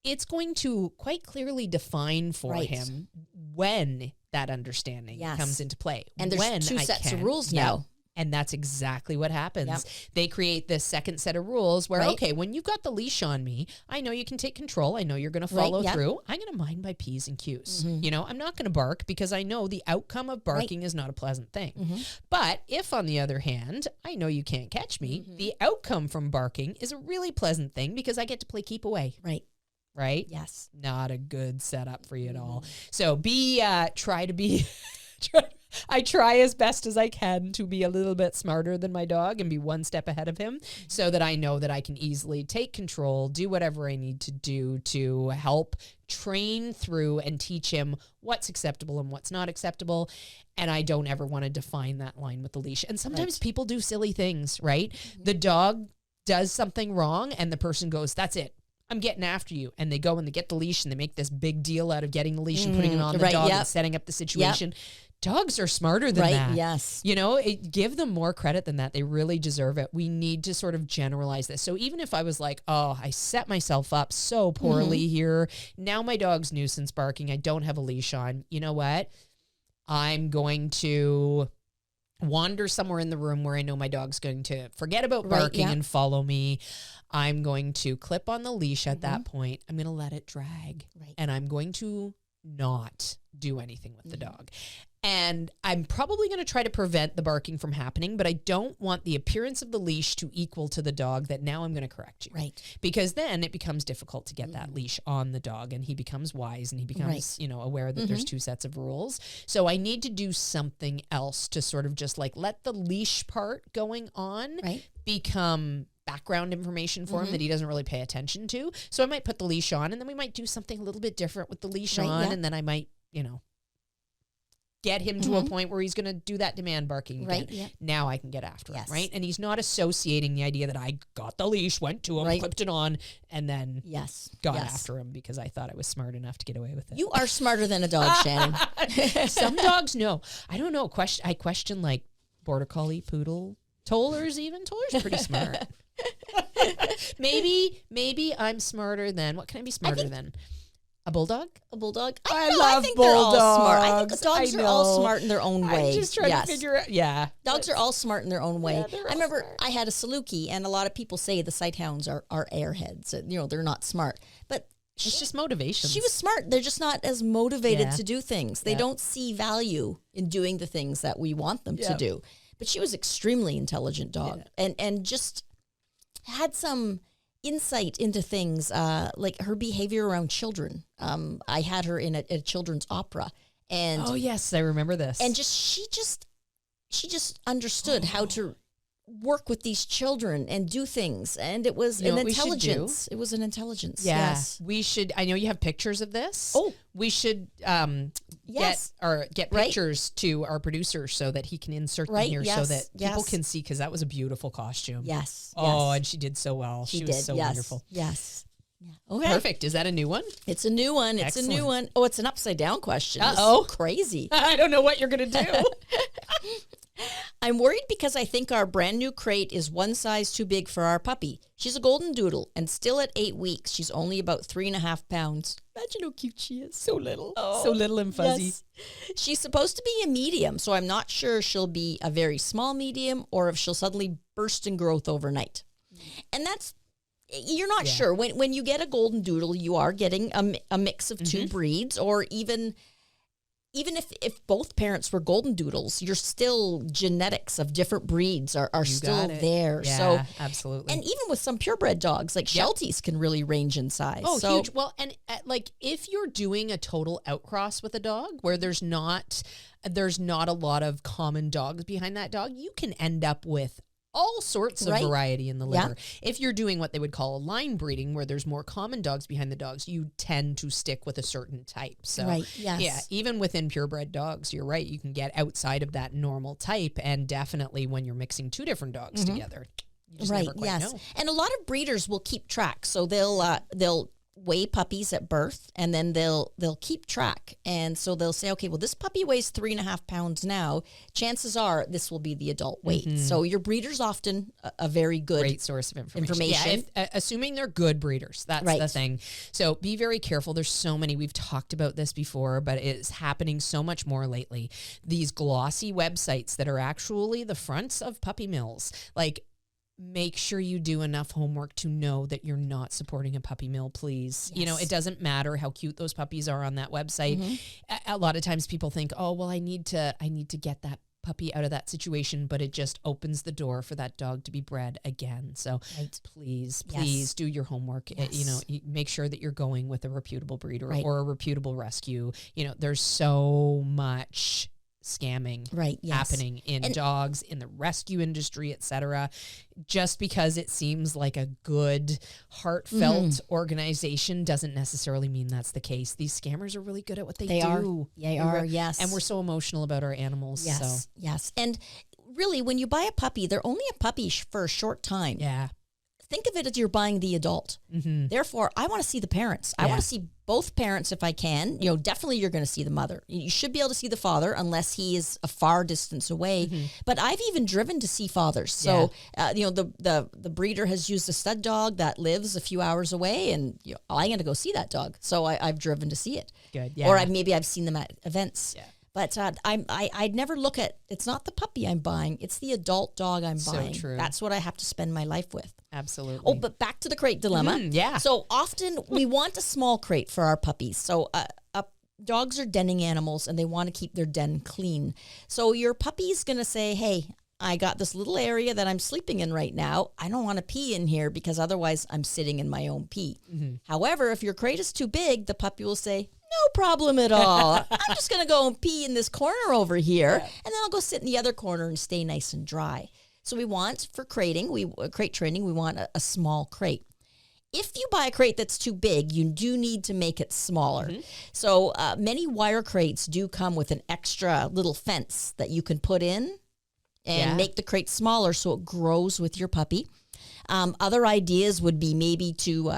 It's going to quite clearly define for him when that understanding comes into play. And there's 2 sets of rules now. And that's exactly what happens. They create this second set of rules where, okay, when you've got the leash on me, I know you can take control. I know you're going to follow through. I'm going to mind my P's and Q's. You know, I'm not going to bark because I know the outcome of barking is not a pleasant thing. But if, on the other hand, I know you can't catch me, the outcome from barking is a really pleasant thing because I get to play keep away. Right? Yes. Not a good setup for you at all. So try to be I try as best as I can to be a little bit smarter than my dog and be one step ahead of him so that I know that I can easily take control, do whatever I need to do to help train through and teach him what's acceptable and what's not acceptable. And I don't ever want to define that line with the leash. And sometimes people do silly things, right? The dog does something wrong and the person goes, that's it. I'm getting after you. And they go and they get the leash and they make this big deal out of getting the leash and putting it on the dog and setting up the situation. Dogs are smarter than that. Yes. You know, give them more credit than that. They really deserve it. We need to sort of generalize this. So even if I was like, oh, I set myself up so poorly here. Now my dog's nuisance barking. I don't have a leash on. You know what? I'm going to wander somewhere in the room where I know my dog's going to forget about barking and follow me. I'm going to clip on the leash at that point. I'm going to let it drag. And I'm going to not do anything with the dog. And I'm probably going to try to prevent the barking from happening, but I don't want the appearance of the leash to equal to the dog that now I'm going to correct you. Right. Because then it becomes difficult to get that leash on the dog and he becomes wise and he becomes, you know, aware that there's two sets of rules. So I need to do something else to sort of just like let the leash part going on become background information for him that he doesn't really pay attention to. So I might put the leash on and then we might do something a little bit different with the leash on and then I might, you know, get him to a point where he's going to do that demand barking again. Now I can get after him, right? And he's not associating the idea that I got the leash, went to him, clipped it on, and then got after him because I thought I was smart enough to get away with it. You are smarter than a dog, Shannon. Some dogs, no. I don't know. I question like Border Collie, Poodle, Tollers even. Tollers pretty smart. Maybe I'm smarter than, what can I be smarter than? A bulldog? A bulldog? I think bulldogs. They're all smart. I think dogs are all smart in their own way. I'm just trying to figure out. Dogs are all smart in their own way. I remember smart. I had a Saluki, and a lot of people say the sighthounds are airheads. You know, they're not smart. But it's just motivation. She was smart. They're just not as motivated to do things. They don't see value in doing the things that we want them to do. But she was extremely intelligent dog and just had some insight into things like her behavior around children. I had her in a children's opera, and oh yes, I remember this. And she just understood how to work with these children and do things, and it was an intelligence. It was an intelligence. Yeah, yes, we should. I know you have pictures of this. Oh, we should get pictures to our producer so that he can insert them here so that people can see, because that was a beautiful costume. Yes. Oh, and she did so well. She was so wonderful. Yes. Yeah. Okay. Perfect. Is that a new one? It's a new one. It's Excellent. a new one. Oh, it's an upside down question. Uh-oh. Crazy. I don't know what you're going to do. I'm worried because I think our brand new crate is one size too big for our puppy. She's a golden doodle and still at 8 weeks. She's only about 3.5 pounds. Imagine how cute she is. So little. Oh, so little and fuzzy. Yes. She's supposed to be a medium, so I'm not sure she'll be a very small medium or if she'll suddenly burst in growth overnight. And that's, you're not sure. When you get a golden doodle, you are getting a mix of two breeds, or even if both parents were golden doodles, you're still genetics of different breeds are still there. Yeah, so absolutely. And even with some purebred dogs, like Shelties can really range in size. Oh, huge. Well, and like if you're doing a total outcross with a dog where there's not a lot of common dogs behind that dog, you can end up with all sorts of variety in the litter. Yeah. If you're doing what they would call a line breeding, where there's more common dogs behind the dogs, you tend to stick with a certain type. So, yeah, even within purebred dogs, you're right. You can get outside of that normal type, and definitely when you're mixing two different dogs together, you just never quite know. And a lot of breeders will keep track, so they'll weigh puppies at birth, and then they'll keep track. And so they'll say, okay, well, this puppy weighs 3.5 pounds now. Chances are this will be the adult weight. So your breeder's often a very great source of information. Yeah, assuming they're good breeders. That's the thing. So be very careful. There's so many. We've talked about this before, but it's happening so much more lately. These glossy websites that are actually the fronts of puppy mills. Like, make sure you do enough homework to know that you're not supporting a puppy mill, please. Yes. You know, it doesn't matter how cute those puppies are on that website. A lot of times people think, oh, well, I need to get that puppy out of that situation, but it just opens the door for that dog to be bred again. So please do your homework. You know, make sure that you're going with a reputable breeder or a reputable rescue. You know, there's so much scamming Right, yes. happening in dogs, in the rescue industry, etc. Just because it seems like a good, heartfelt organization doesn't necessarily mean that's the case. These scammers are really good at what they do. They are, yes. And we're so emotional about our animals. Yes, So. yes. And really, when you buy a puppy, they're only a puppy for a short time. Yeah. Think of it as you're buying the adult. Therefore, I want to see the parents. I want to see both parents if I can. You know, definitely you're going to see the mother. You should be able to see the father unless he is a far distance away. But I've even driven to see fathers. So, you know, the breeder has used a stud dog that lives a few hours away, and you know, I'm going to go see that dog. So I've driven to see it. Good. Yeah. Or maybe I've seen them at events. Yeah. But I'd never look at, it's not the puppy I'm buying, it's the adult dog I'm buying. True. That's what I have to spend my life with. Absolutely. Oh, but back to the crate dilemma. Yeah. So often we want a small crate for our puppies. So dogs are denning animals and they want to keep their den clean. So your puppy's going to say, hey, I got this little area that I'm sleeping in right now. I don't want to pee in here because otherwise I'm sitting in my own pee. However, if your crate is too big, the puppy will say, no problem at all. I'm just going to go and pee in this corner over here, and then I'll go sit in the other corner and stay nice and dry. So we want, for crate training, we want a small crate. If you buy a crate that's too big, you do need to make it smaller. So many wire crates do come with an extra little fence that you can put in and make the crate smaller so it grows with your puppy. Other ideas would be maybe to,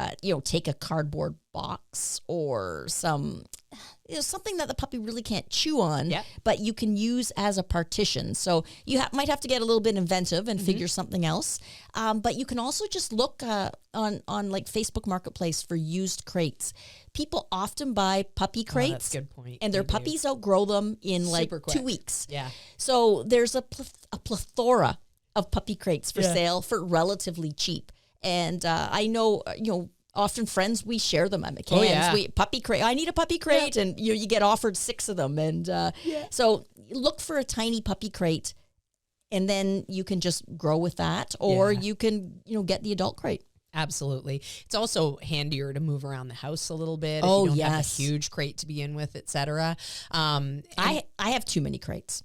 take a cardboard box or something that the puppy really can't chew on, but you can use as a partition. So you might have to get a little bit inventive and figure something else. But you can also just look on like Facebook Marketplace for used crates. People often buy puppy crates. That's a good point. And their puppies outgrow them in like 2 weeks. Yeah. So there's a plethora of puppy crates for sale for relatively cheap. And I know, often friends, we share them at McCann's. Puppy crate. I need a puppy crate. And you get offered 6 of them. And so look for a tiny puppy crate and then you can just grow with that. Or you can, get the adult crate. Absolutely. It's also handier to move around the house a little bit. Oh, if you don't have a yes. huge crate to be in with, etc. I have too many crates.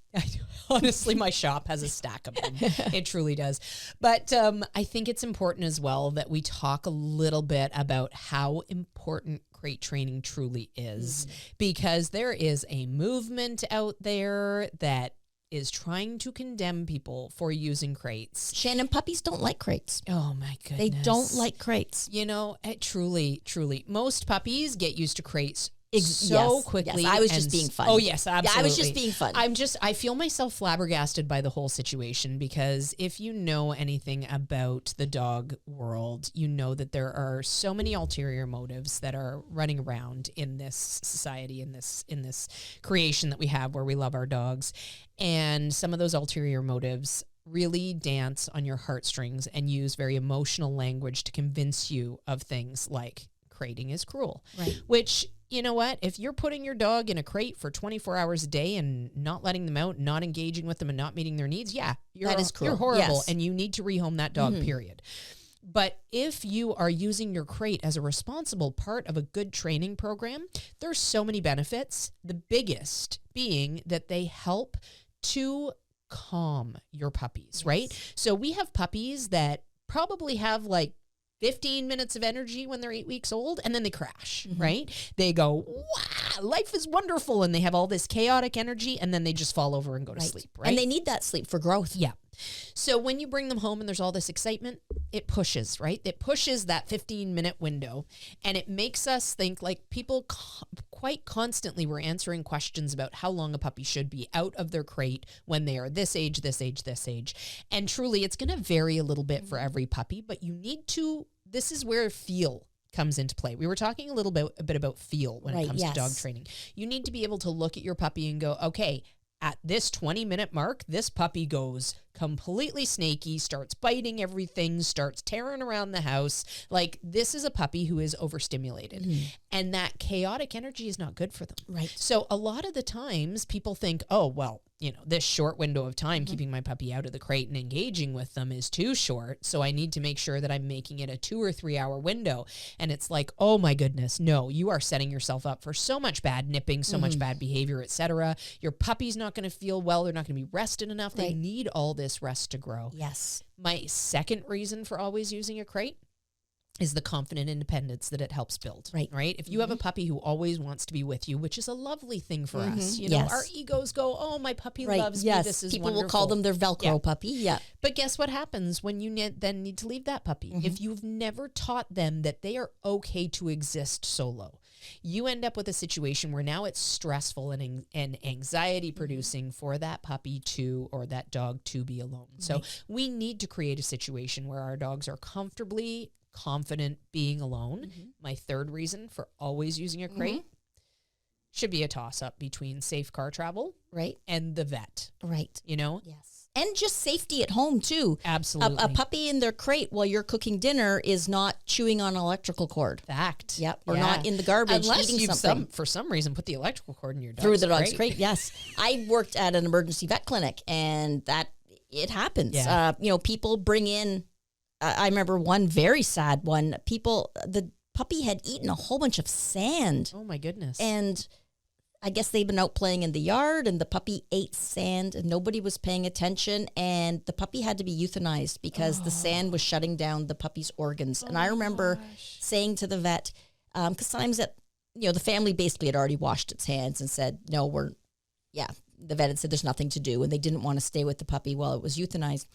Honestly, my shop has a stack of them. It truly does. But I think it's important as well that we talk a little bit about how important crate training truly is, because there is a movement out there that is trying to condemn people for using crates. Shannon, puppies don't like crates. Oh my goodness. They don't like crates. Truly, most puppies get used to crates quickly. Yes, I was just being fun. Oh yes, absolutely. Yeah, I was just being fun. I feel myself flabbergasted by the whole situation, because if you know anything about the dog world, you know that there are so many ulterior motives that are running around in this society, in this creation that we have where we love our dogs. And some of those ulterior motives really dance on your heartstrings and use very emotional language to convince you of things like crating is cruel. Right. Which, you know what? If you're putting your dog in a crate for 24 hours a day and not letting them out, not engaging with them and not meeting their needs, that is cruel. You're horrible, yes. and you need to rehome that dog, period. But if you are using your crate as a responsible part of a good training program, there's so many benefits. The biggest being that they help to calm your puppies, right? So we have puppies that probably have like 15 minutes of energy when they're 8 weeks old, and then they crash, right? They go, wow, life is wonderful, and they have all this chaotic energy, and then they just fall over and go to sleep, right? And they need that sleep for growth. Yeah. So when you bring them home and there's all this excitement, it pushes, right? It pushes that 15-minute window, and it makes us think, like, people quite constantly were answering questions about how long a puppy should be out of their crate when they are this age, this age, this age. And truly, it's going to vary a little bit for every puppy, but you need to, this is where feel comes into play. We were talking a bit about feel when it comes to dog training. You need to be able to look at your puppy and go, okay, at this 20-minute mark, this puppy goes completely snaky, starts biting everything, starts tearing around the house. Like, this is a puppy who is overstimulated. And that chaotic energy is not good for them. Right. So a lot of the times people think, oh, well, this short window of time, keeping my puppy out of the crate and engaging with them is too short. So I need to make sure that I'm making it a 2 or 3 hour window. And it's like, oh my goodness, no, you are setting yourself up for so much bad nipping, so much bad behavior, etc. Your puppy's not going to feel well. They're not going to be rested enough. They need all this rest to grow. Yes. My second reason for always using a crate is the confident independence that it helps build. Right? If you have a puppy who always wants to be with you, which is a lovely thing for us, our egos go, oh, my puppy loves me. This is People wonderful. will call them their Velcro puppy. Yeah. But guess what happens when you then need to leave that puppy? If you've never taught them that they are okay to exist solo, you end up with a situation where now it's stressful and anxiety producing for that puppy or that dog to be alone. So we need to create a situation where our dogs are comfortably confident being alone. My third reason for always using a crate should be a toss-up between safe car travel and the vet. Yes. And just safety at home, too. Absolutely. A puppy in their crate while you're cooking dinner is not chewing on an electrical cord. Fact. Yep. Or not in the garbage unless eating you've something. for some reason, put the electrical cord in your dog's Through the dog's crate, yes. I worked at an emergency vet clinic, and it happens. Yeah. People bring in... I remember one very sad one. The puppy had eaten a whole bunch of sand. Oh, my goodness. And I guess they'd been out playing in the yard, and the puppy ate sand, and nobody was paying attention, and the puppy had to be euthanized because the sand was shutting down the puppy's organs. And I remember saying to the vet, because sometimes the family basically had already washed its hands and said, no, the vet had said there's nothing to do, and they didn't want to stay with the puppy while it was euthanized.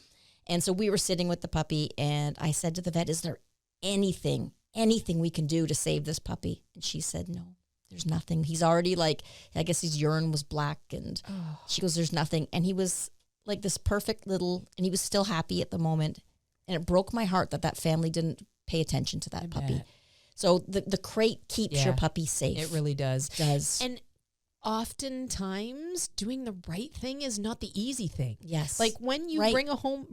And so we were sitting with the puppy, and I said to the vet, is there anything we can do to save this puppy? And she said, no, there's nothing. He's already I guess his urine was black, and she goes, there's nothing. And he was like this perfect and he was still happy at the moment. And it broke my heart that family didn't pay attention to that puppy. So the crate keeps your puppy safe. It really does. And oftentimes doing the right thing is not the easy thing. Yes. Like when you bring home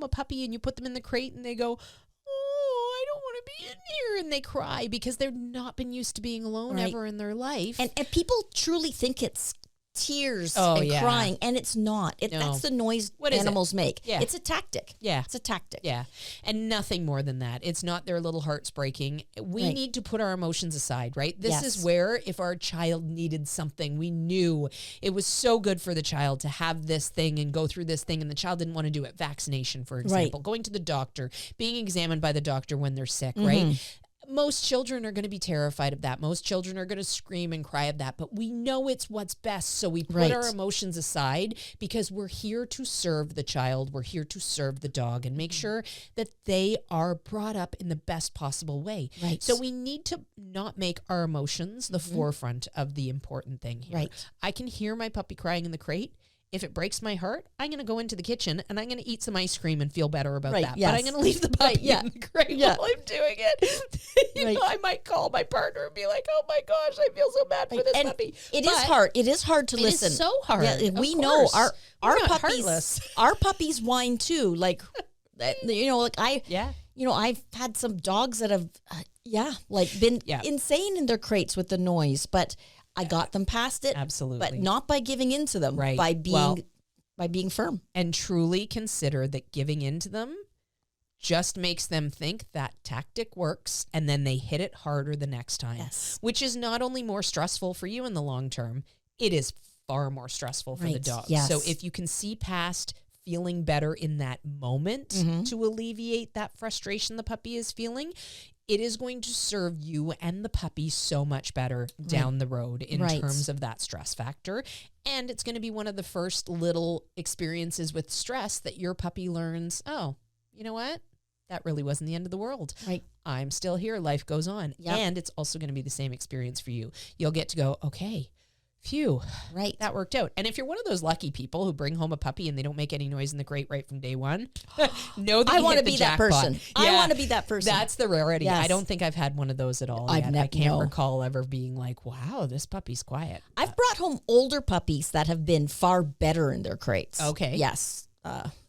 a puppy and you put them in the crate and they go, oh, I don't want to be in here, and they cry because they've not been used to being alone ever in their life. And people truly think it's tears and crying, and it's not. That's the noise animals make. Yeah. It's a tactic. Yeah. It's a tactic. Yeah. And nothing more than that. It's not their little hearts breaking. We need to put our emotions aside, right? This is where if our child needed something, we knew it was so good for the child to have this thing and go through this thing, and the child didn't want to do it. Vaccination, for example, going to the doctor, being examined by the doctor when they're sick, right? Most children are going to be terrified of that. Most children are going to scream and cry of that, but we know it's what's best. So we put our emotions aside because we're here to serve the child. We're here to serve the dog and make sure that they are brought up in the best possible way. Right. So we need to not make our emotions the forefront of the important thing here. Right. I can hear my puppy crying in the crate. If it breaks my heart, I'm going to go into the kitchen and I'm going to eat some ice cream and feel better about that. Yes. But I'm going to leave the puppy in the crate while I'm doing it. you know, I might call my partner and be like, oh my gosh, I feel so bad for this puppy. It is hard. It is hard to listen. It is so hard. Yeah, we know our puppies. Our puppies whine too. Like, I've had some dogs that have, been insane in their crates with the noise, but I got them past it. Absolutely. But not by giving in to them, by being firm. And truly consider that giving in to them just makes them think that tactic works, and then they hit it harder the next time, which is not only more stressful for you in the long term, it is far more stressful for the dog. Yes. So if you can see past feeling better in that moment to alleviate that frustration the puppy is feeling, it is going to serve you and the puppy so much better down the road in terms of that stress factor. And it's going to be one of the first little experiences with stress that your puppy learns, oh, you know what? That really wasn't the end of the world. Right. I'm still here. Life goes on. Yep. And it's also going to be the same experience for you. You'll get to go, okay, phew, that worked out. And if you're one of those lucky people who bring home a puppy and they don't make any noise in the crate right from day one, know that I want to be that person. Yeah, I want to be that person. That's the rarity. Yes. I don't think I've had one of those at all yet. I can't recall ever being like, wow, this puppy's quiet. I've brought home older puppies that have been far better in their crates. Okay. Yes.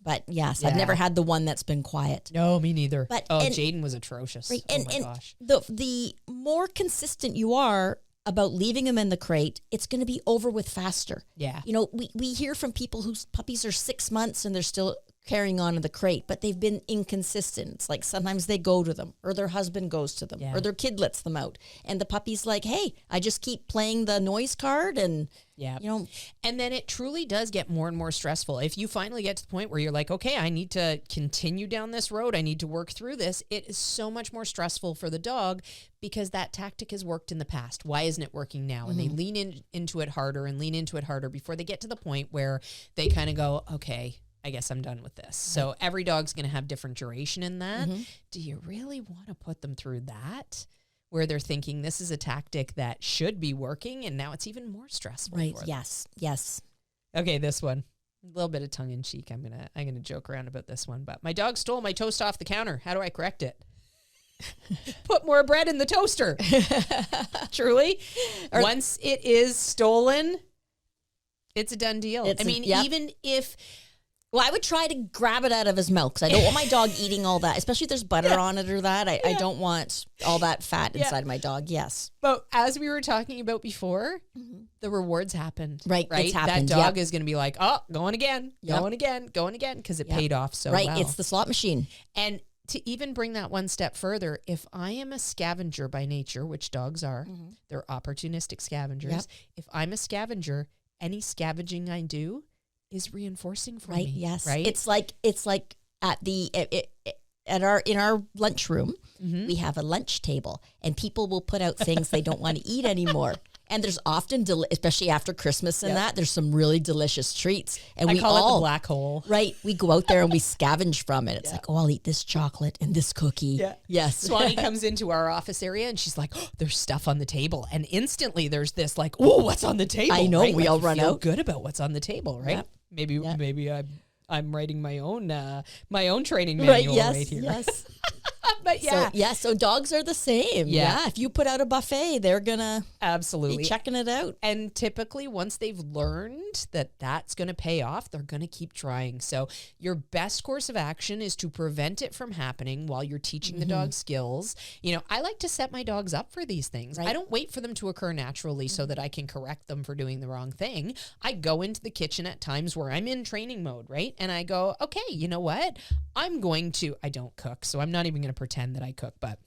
But yes, I've never had the one that's been quiet. No, me neither. But Jaden was atrocious. Right, oh my gosh. The more consistent you are, about leaving them in the crate, it's going to be over with faster. Yeah. You know, we hear from people whose puppies are 6 months and they're still carrying on in the crate, but they've been inconsistent. It's like sometimes they go to them or their husband goes to them or their kid lets them out. And the puppy's like, hey, I just keep playing the noise card and, you know. And then it truly does get more and more stressful. If you finally get to the point where you're like, okay, I need to continue down this road, I need to work through this, it is so much more stressful for the dog because that tactic has worked in the past. Why isn't it working now? And they lean into it harder and lean into it harder before they get to the point where they kind of go, okay, I guess I'm done with this. So every dog's going to have different duration in that. Do you really want to put them through that where they're thinking this is a tactic that should be working and now it's even more stressful? Right. For them? Yes. Okay, this one. A little bit of tongue in cheek. I'm gonna joke around about this one, but my dog stole my toast off the counter. How do I correct it? Put more bread in the toaster. Truly. Once it is stolen, it's a done deal. Even if... Well, I would try to grab it out of his mouth because I don't want my dog eating all that, especially if there's butter on it or that. I don't want all that fat inside my dog. Yes. But as we were talking about before, the rewards happened. Right. It's happened. That dog is going to be like, oh, going again, going again, because it paid off so well. Right. It's the slot machine. And to even bring that one step further, if I am a scavenger by nature, which dogs are, they're opportunistic scavengers. Yep. If I'm a scavenger, any scavenging I do is reinforcing for me. Yes. Right. It's like at the in our lunchroom, we have a lunch table, and people will put out things they don't want to eat anymore. And there's often, especially after Christmas and that, there's some really delicious treats. And I call it the black hole. Right. We go out there and we scavenge from it. It's like, oh, I'll eat this chocolate and this cookie. Yeah. Yes. Swanee comes into our office area and she's like, oh, there's stuff on the table. And instantly there's this like, oh, what's on the table? I know. Right? We like all run out. Good about what's on the table, right? Yep. Maybe I'm writing my own training manual right here. Yes. But so dogs are the same. Yeah. If you put out a buffet, they're going to absolutely be checking it out. And typically once they've learned that that's going to pay off, they're going to keep trying. So your best course of action is to prevent it from happening while you're teaching the dog skills. You know, I like to set my dogs up for these things. Right. I don't wait for them to occur naturally so that I can correct them for doing the wrong thing. I go into the kitchen at times where I'm in training mode, right? And I go, okay, you know what? I don't cook, so I'm not even going to pretend that I cook, but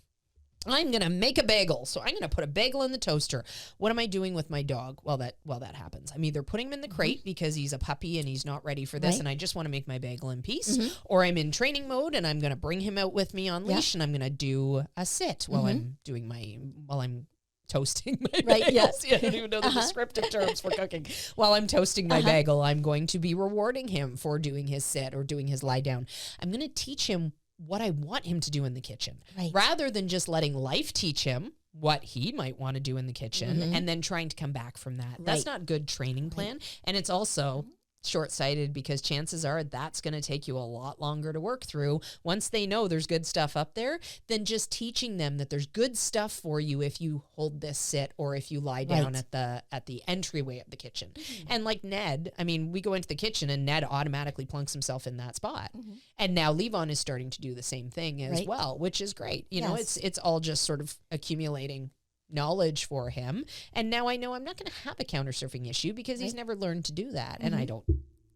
I'm going to make a bagel. So I'm going to put a bagel in the toaster. What am I doing with my dog while that happens? I'm either putting him in the crate because he's a puppy and he's not ready for this and I just want to make my bagel in peace, or I'm in training mode and I'm going to bring him out with me on leash and I'm going to do a sit while I'm toasting my bagels. Yes. Yeah, I don't even know the descriptive terms for cooking. While I'm toasting my bagel, I'm going to be rewarding him for doing his sit or doing his lie down. I'm going to teach him what I want him to do in the kitchen, rather than just letting life teach him what he might want to do in the kitchen and then trying to come back from that. That's not good training plan. And it's also short-sighted because chances are that's going to take you a lot longer to work through. Once they know there's good stuff up there, then just teaching them that there's good stuff for you if you hold this sit or if you lie down at the entryway of the kitchen. And like Ned, I mean, we go into the kitchen and Ned automatically plunks himself in that spot. And now Levon is starting to do the same thing as well, which is great. You know, it's all just sort of accumulating knowledge for him. And now I know I'm not going to have a counter surfing issue because he's never learned to do that. And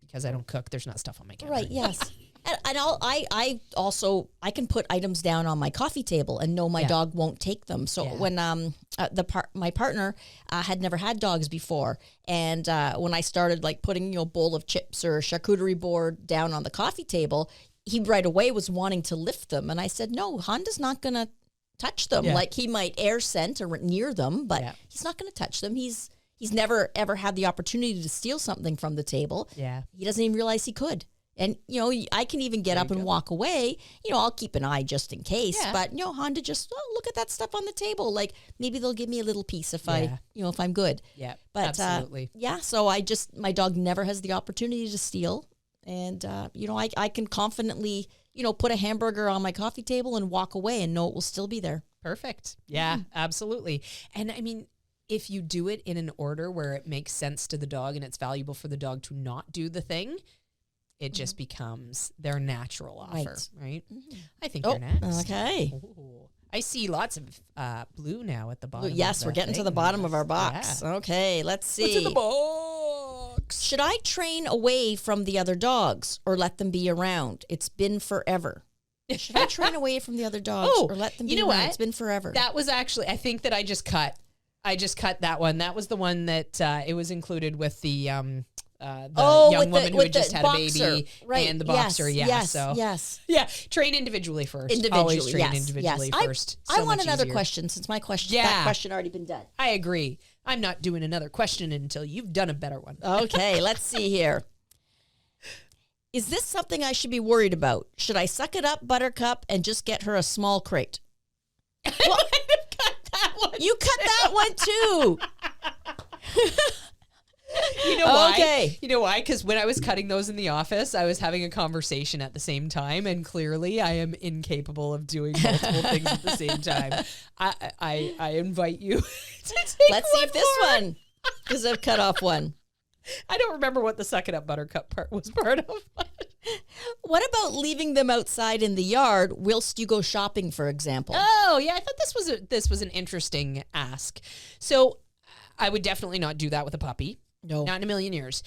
because I don't cook, there's not stuff on my counter. Right. Yes. And I also can put items down on my coffee table and know my dog won't take them. So when my partner had never had dogs before, and when I started like putting a bowl of chips or a charcuterie board down on the coffee table, he right away was wanting to lift them, and I said, no, Honda's not going to touch them. Like he might air scent or near them, but he's not going to touch them. He's never ever had the opportunity to steal something from the table. Yeah, he doesn't even realize he could. And I can even get up and walk away. I'll keep an eye just in case. Yeah. But Honda just look at that stuff on the table. Like maybe they'll give me a little piece if if I'm good. Yeah, but absolutely. So my dog never has the opportunity to steal, and I can confidently put a hamburger on my coffee table and walk away and know it will still be there. Perfect. Yeah, absolutely. And I mean, if you do it in an order where it makes sense to the dog and it's valuable for the dog to not do the thing, it just becomes their natural offer, right? I think you're next. Okay. Ooh. I see lots of blue now at the bottom. Yes, we're getting to the bottom of our box. Yeah. Okay, let's see. What's in the box? Should I train away from the other dogs or let them be around? It's been forever. Should I train away from the other dogs or let them be around? What? It's been forever. That was actually, I think that I just cut that one. That was the one that it was included with the young woman who had just had boxer. a baby and the boxer. Yes, So yes. yeah, train individually first. Individually, Always train yes, individually yes. first. I want much another easier. question since my question that question already been done. I agree. I'm not doing another question until you've done a better one. Okay, let's see here. Is this something I should be worried about? Should I suck it up, Buttercup, and just get her a small crate? Well, cut that one. You cut that one too. You know why? Okay. You know why? Because when I was cutting those in the office, I was having a conversation at the same time, and clearly I am incapable of doing multiple things at the same time. I invite you to take Let's see if this one, because I've cut off one. I don't remember what the suck it up Buttercup part was part of. What about leaving them outside in the yard whilst you go shopping, for example? Oh, yeah. I thought this was an interesting ask. So I would definitely not do that with a puppy. No. Not in a million years.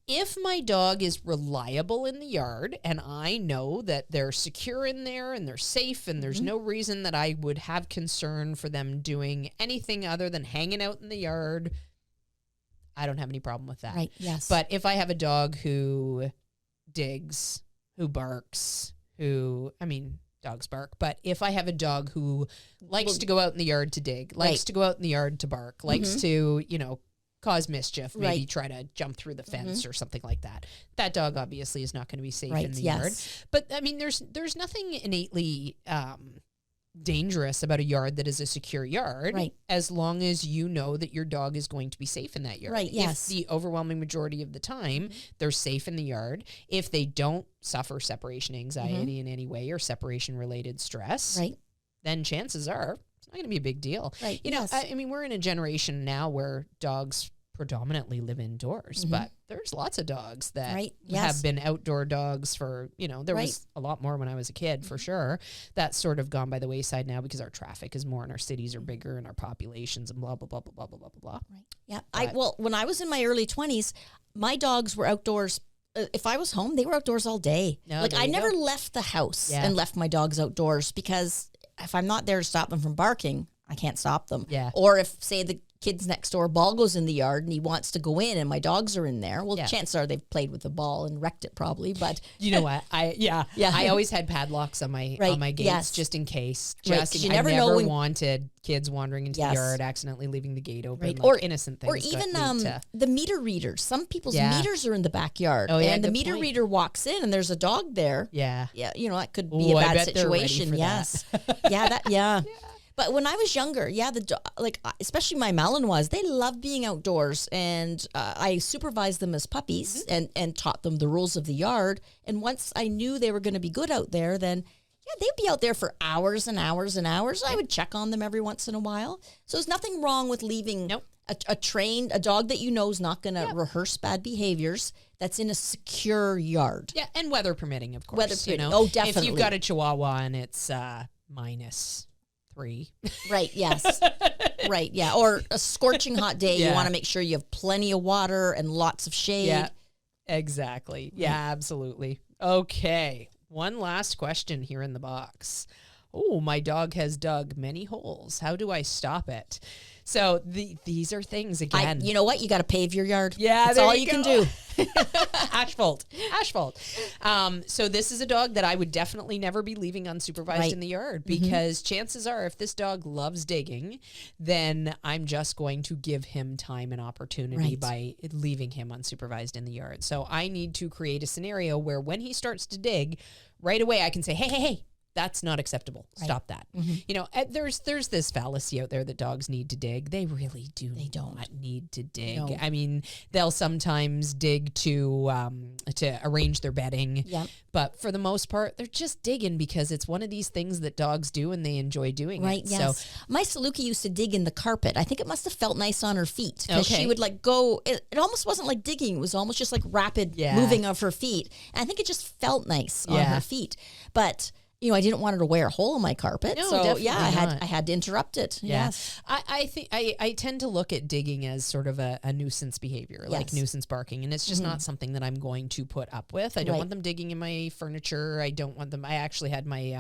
If my dog is reliable in the yard and I know that they're secure in there and they're safe and there's no reason that I would have concern for them doing anything other than hanging out in the yard, I don't have any problem with that. Right, yes. But if I have a dog who digs, who barks, dogs bark, but if I have a dog who likes to go out in the yard to dig, likes to go out in the yard to bark, likes to, cause mischief, maybe try to jump through the fence or something like that, that dog obviously is not going to be safe in the yard. But I mean, there's nothing innately dangerous about a yard that is a secure yard, as long as you know that your dog is going to be safe in that yard. Right, yes. If the overwhelming majority of the time they're safe in the yard, if they don't suffer separation anxiety in any way or separation related stress, then chances are it's not going to be a big deal. Right. I mean, we're in a generation now where dogs predominantly live indoors, but there's lots of dogs that have been outdoor dogs for, there was a lot more when I was a kid, for sure. That's sort of gone by the wayside now because our traffic is more and our cities are bigger and our populations and blah, blah, blah, blah, blah, blah, blah, blah. Right. Yeah. When I was in my early 20s, my dogs were outdoors. If I was home, they were outdoors all day. No, I never left the house and left my dogs outdoors, because if I'm not there to stop them from barking, I can't stop them. Yeah. Or if, say, the kid's next door ball goes in the yard and he wants to go in and my dogs are in there, well, chances are they've played with the ball and wrecked it probably. But you know what? I always had padlocks on my gates just in case. You I never never wanted kids wandering into the yard, accidentally leaving the gate open, or innocent things. Or even the meter readers. Some people's meters are in the backyard, and the meter reader walks in and there's a dog there. Yeah, that could be a bad situation. Yes, yeah. But when I was younger, especially my Malinois, they loved being outdoors, and I supervised them as puppies and taught them the rules of the yard. And once I knew they were going to be good out there, then they'd be out there for hours and hours and hours. I would check on them every once in a while. So there's nothing wrong with leaving a dog that you know is not going to rehearse bad behaviors, that's in a secure yard. Yeah, and weather permitting, of course. Weather permitting. Oh, definitely. If you've got a Chihuahua and it's minus 3. Right, yes. Right, yeah. Or a scorching hot day, you want to make sure you have plenty of water and lots of shade. Yeah, exactly. Yeah, absolutely. Okay, one last question here in the box. Oh, my dog has dug many holes. How do I stop it? So these are things, again. You know what? You got to pave your yard. Yeah, that's all you can do. Asphalt. So this is a dog that I would definitely never be leaving unsupervised in the yard, because chances are, if this dog loves digging, then I'm just going to give him time and opportunity by leaving him unsupervised in the yard. So I need to create a scenario where when he starts to dig, right away I can say, hey, that's not acceptable. Stop that. There's this fallacy out there that dogs need to dig. They really do. They don't need to dig. No. I mean, they'll sometimes dig to arrange their bedding. Yep. But for the most part, they're just digging because it's one of these things that dogs do and they enjoy doing it. Yes. So my Saluki used to dig in the carpet. I think it must have felt nice on her feet, because she would go. It almost wasn't like digging. It was almost just like rapid moving of her feet. And I think it just felt nice on her feet. But I didn't want her to wear a hole in my carpet. No, so definitely yeah, not. I had to interrupt it. Yeah. Yes. I think I tend to look at digging as sort of a nuisance behavior, like Yes. nuisance barking. And it's just not something that I'm going to put up with. I don't want them digging in my furniture. I don't want them. I actually had my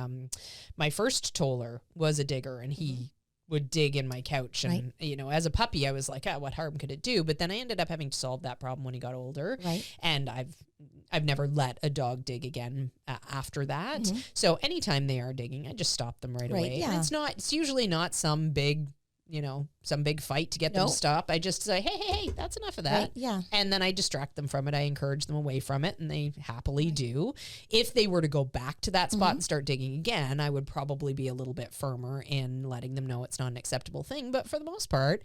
my first toller was a digger, and he would dig in my couch. And, as a puppy, I was like, what harm could it do? But then I ended up having to solve that problem when he got older. Right. And I've never let a dog dig again after that. So anytime they are digging, I just stop them right away. Yeah. And it's usually not some big, some big fight to get them to stop. I just say, hey, that's enough of that. Right. Yeah. And then I distract them from it. I encourage them away from it, and they happily do. If they were to go back to that spot and start digging again, I would probably be a little bit firmer in letting them know it's not an acceptable thing. But for the most part,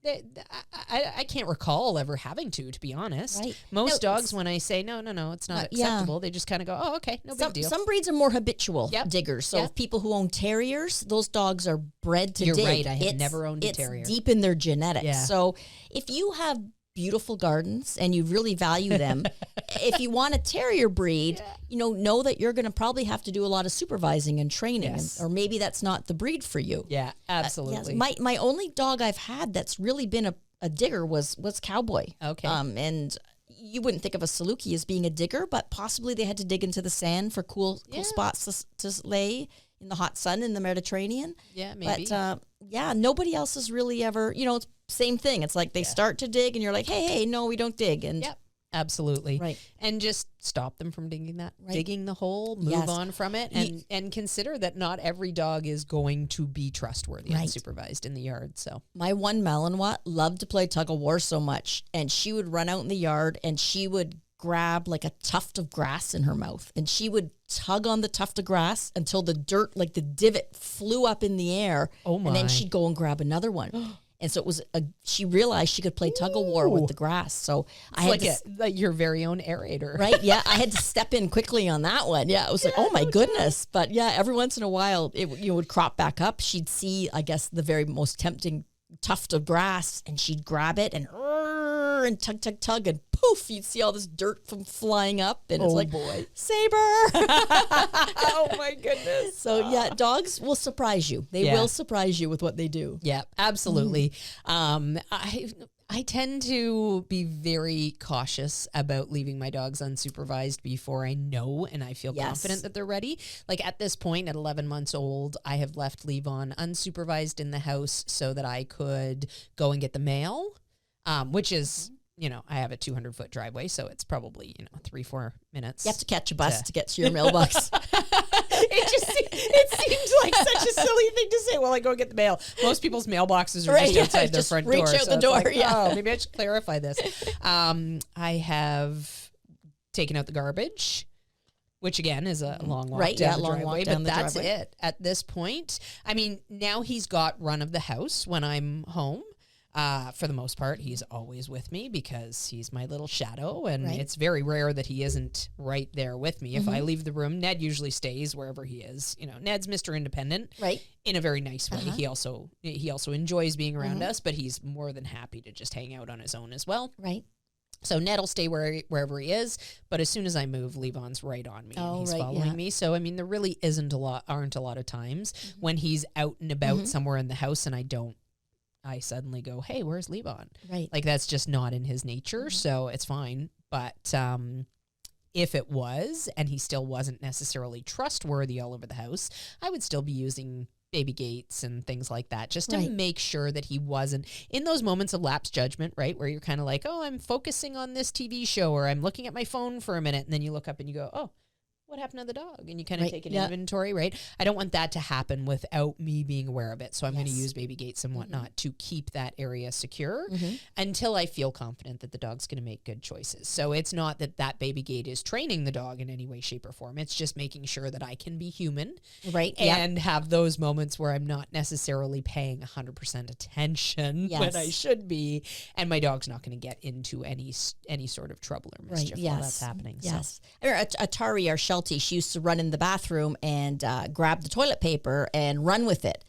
I can't recall ever having to be honest. Right. Most dogs, when I say, no, it's not acceptable, they just kind of go, oh, okay, no big deal. Some breeds are more habitual diggers. So people who own terriers, those dogs are bred to dig. You're right. I have never owned a terrier. It's deep in their genetics. Yeah. So if you have beautiful gardens and you really value them, if you want a terrier breed, know that you're going to probably have to do a lot of supervising and training, or maybe that's not the breed for you. Yeah, absolutely. My only dog I've had that's really been a digger was Cowboy. Okay. And you wouldn't think of a Saluki as being a digger, but possibly they had to dig into the sand for cool spots to lay in the hot sun in the Mediterranean. Yeah, maybe. But nobody else has really ever, it's same thing. It's like they start to dig and you're like, hey, no, we don't dig. And absolutely. Right. And just stop them from digging the hole, move on from it, and consider that not every dog is going to be trustworthy and supervised in the yard. So my one Malinois loved to play tug of war so much, and she would run out in the yard and she would grab like a tuft of grass in her mouth, and she would tug on the tuft of grass until the dirt, like the divot, flew up in the air. Oh my. And then she'd go and grab another one. And so it was she realized she could play tug of war with the grass. So I had like your very own aerator. Right. Yeah. I had to step in quickly on that one. Yeah. It was like, oh my goodness. But yeah, every once in a while it would crop back up. She'd see, I guess, the very most tempting tuft of grass, and she'd grab it and tug, and poof, you'd see all this dirt from flying up, and it's like, boy, Saber. Oh my goodness. So yeah, dogs will surprise you. They will surprise you with what they do. Yeah, absolutely. I tend to be very cautious about leaving my dogs unsupervised before I know and I feel confident that they're ready. Like at this point, at 11 months old, I have left Levon unsupervised in the house so that I could go and get the mail, which is, I have a 200-foot driveway, so it's probably, 3-4 minutes. You have to catch a bus to get to your mailbox. It seems like such a silly thing to say. Well, I go and get the mail. Most people's mailboxes are just outside their front door. Reach out the door. Like, oh, maybe I should clarify this. I have taken out the garbage, which again is a long walk down the driveway. But that's it at this point. I mean, now he's got run of the house when I'm home. For the most part, he's always with me because he's my little shadow, and it's very rare that he isn't right there with me. If I leave the room, Ned usually stays wherever he is. Ned's Mr. Independent, in a very nice way. He also enjoys being around us, but he's more than happy to just hang out on his own as well. Right. So Ned will stay wherever he is, but as soon as I move, Levon's right on me and he's following me. So I mean, there really aren't a lot of times when he's out and about somewhere in the house and I suddenly go, hey, where's Levon? Right. Like that's just not in his nature, so it's fine. But if it was, and he still wasn't necessarily trustworthy all over the house, I would still be using baby gates and things like that just to make sure that he wasn't in those moments of lapsed judgment, right? Where you're kind of like, oh, I'm focusing on this TV show, or I'm looking at my phone for a minute, and then you look up and you go, oh, what happened to the dog? And you kind of take an inventory, right? I don't want that to happen without me being aware of it. So I'm going to use baby gates and whatnot to keep that area secure until I feel confident that the dog's going to make good choices. So it's not that baby gate is training the dog in any way, shape, or form. It's just making sure that I can be human, and have those moments where I'm not necessarily paying 100% attention when I should be, and my dog's not going to get into any sort of trouble or mischief while that's happening. Yes. So. Atari, our Sheltie, she used to run in the bathroom and grab the toilet paper and run with it.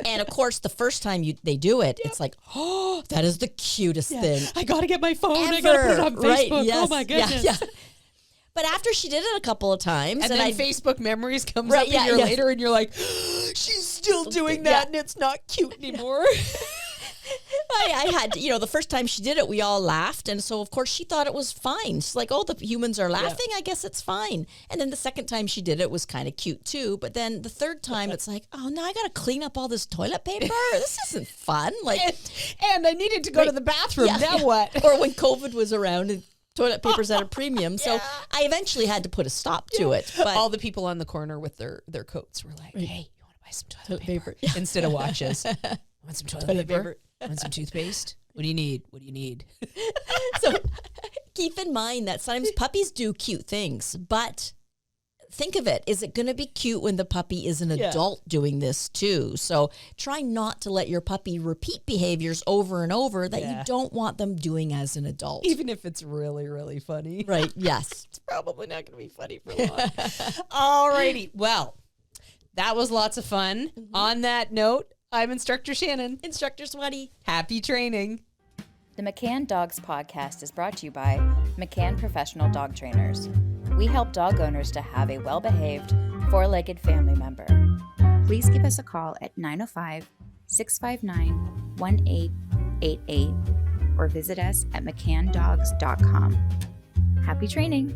And of course, the first time they do it, it's like, oh, that is the cutest thing. I got to get my phone. I got to put it on Facebook. Yes. Oh my goodness. But after she did it a couple of times, and then Facebook memories comes Right, up yeah, a year yeah. later, and you're like, she's still doing that, and it's not cute anymore. I had, the first time she did it, we all laughed. And so, of course, she thought it was fine. She's like, oh, the humans are laughing. I guess it's fine. And then the second time she did it was kind of cute, too. But then the third time, it's like, oh, now I got to clean up all this toilet paper. This isn't fun. Like, and I needed to go to the bathroom. Now what? Or when COVID was around and toilet paper's at a premium. So I eventually had to put a stop to it. But all the people on the corner with their coats were like, hey, you want to buy some toilet paper? Instead of watches. Want some toilet paper? Want some toothpaste? What do you need? What do you need? So keep in mind that sometimes puppies do cute things, but think of it. Is it going to be cute when the puppy is an adult doing this too? So try not to let your puppy repeat behaviors over and over that you don't want them doing as an adult. Even if it's really, really funny. Right. Yes. It's probably not going to be funny for long. All righty. Well, that was lots of fun. On that note, I'm Instructor Shannon. Instructor Sweaty. Happy training. The McCann Dogs podcast is brought to you by McCann Professional Dog Trainers. We help dog owners to have a well-behaved, four-legged family member. Please give us a call at 905-659-1888 or visit us at mccanndogs.com. Happy training!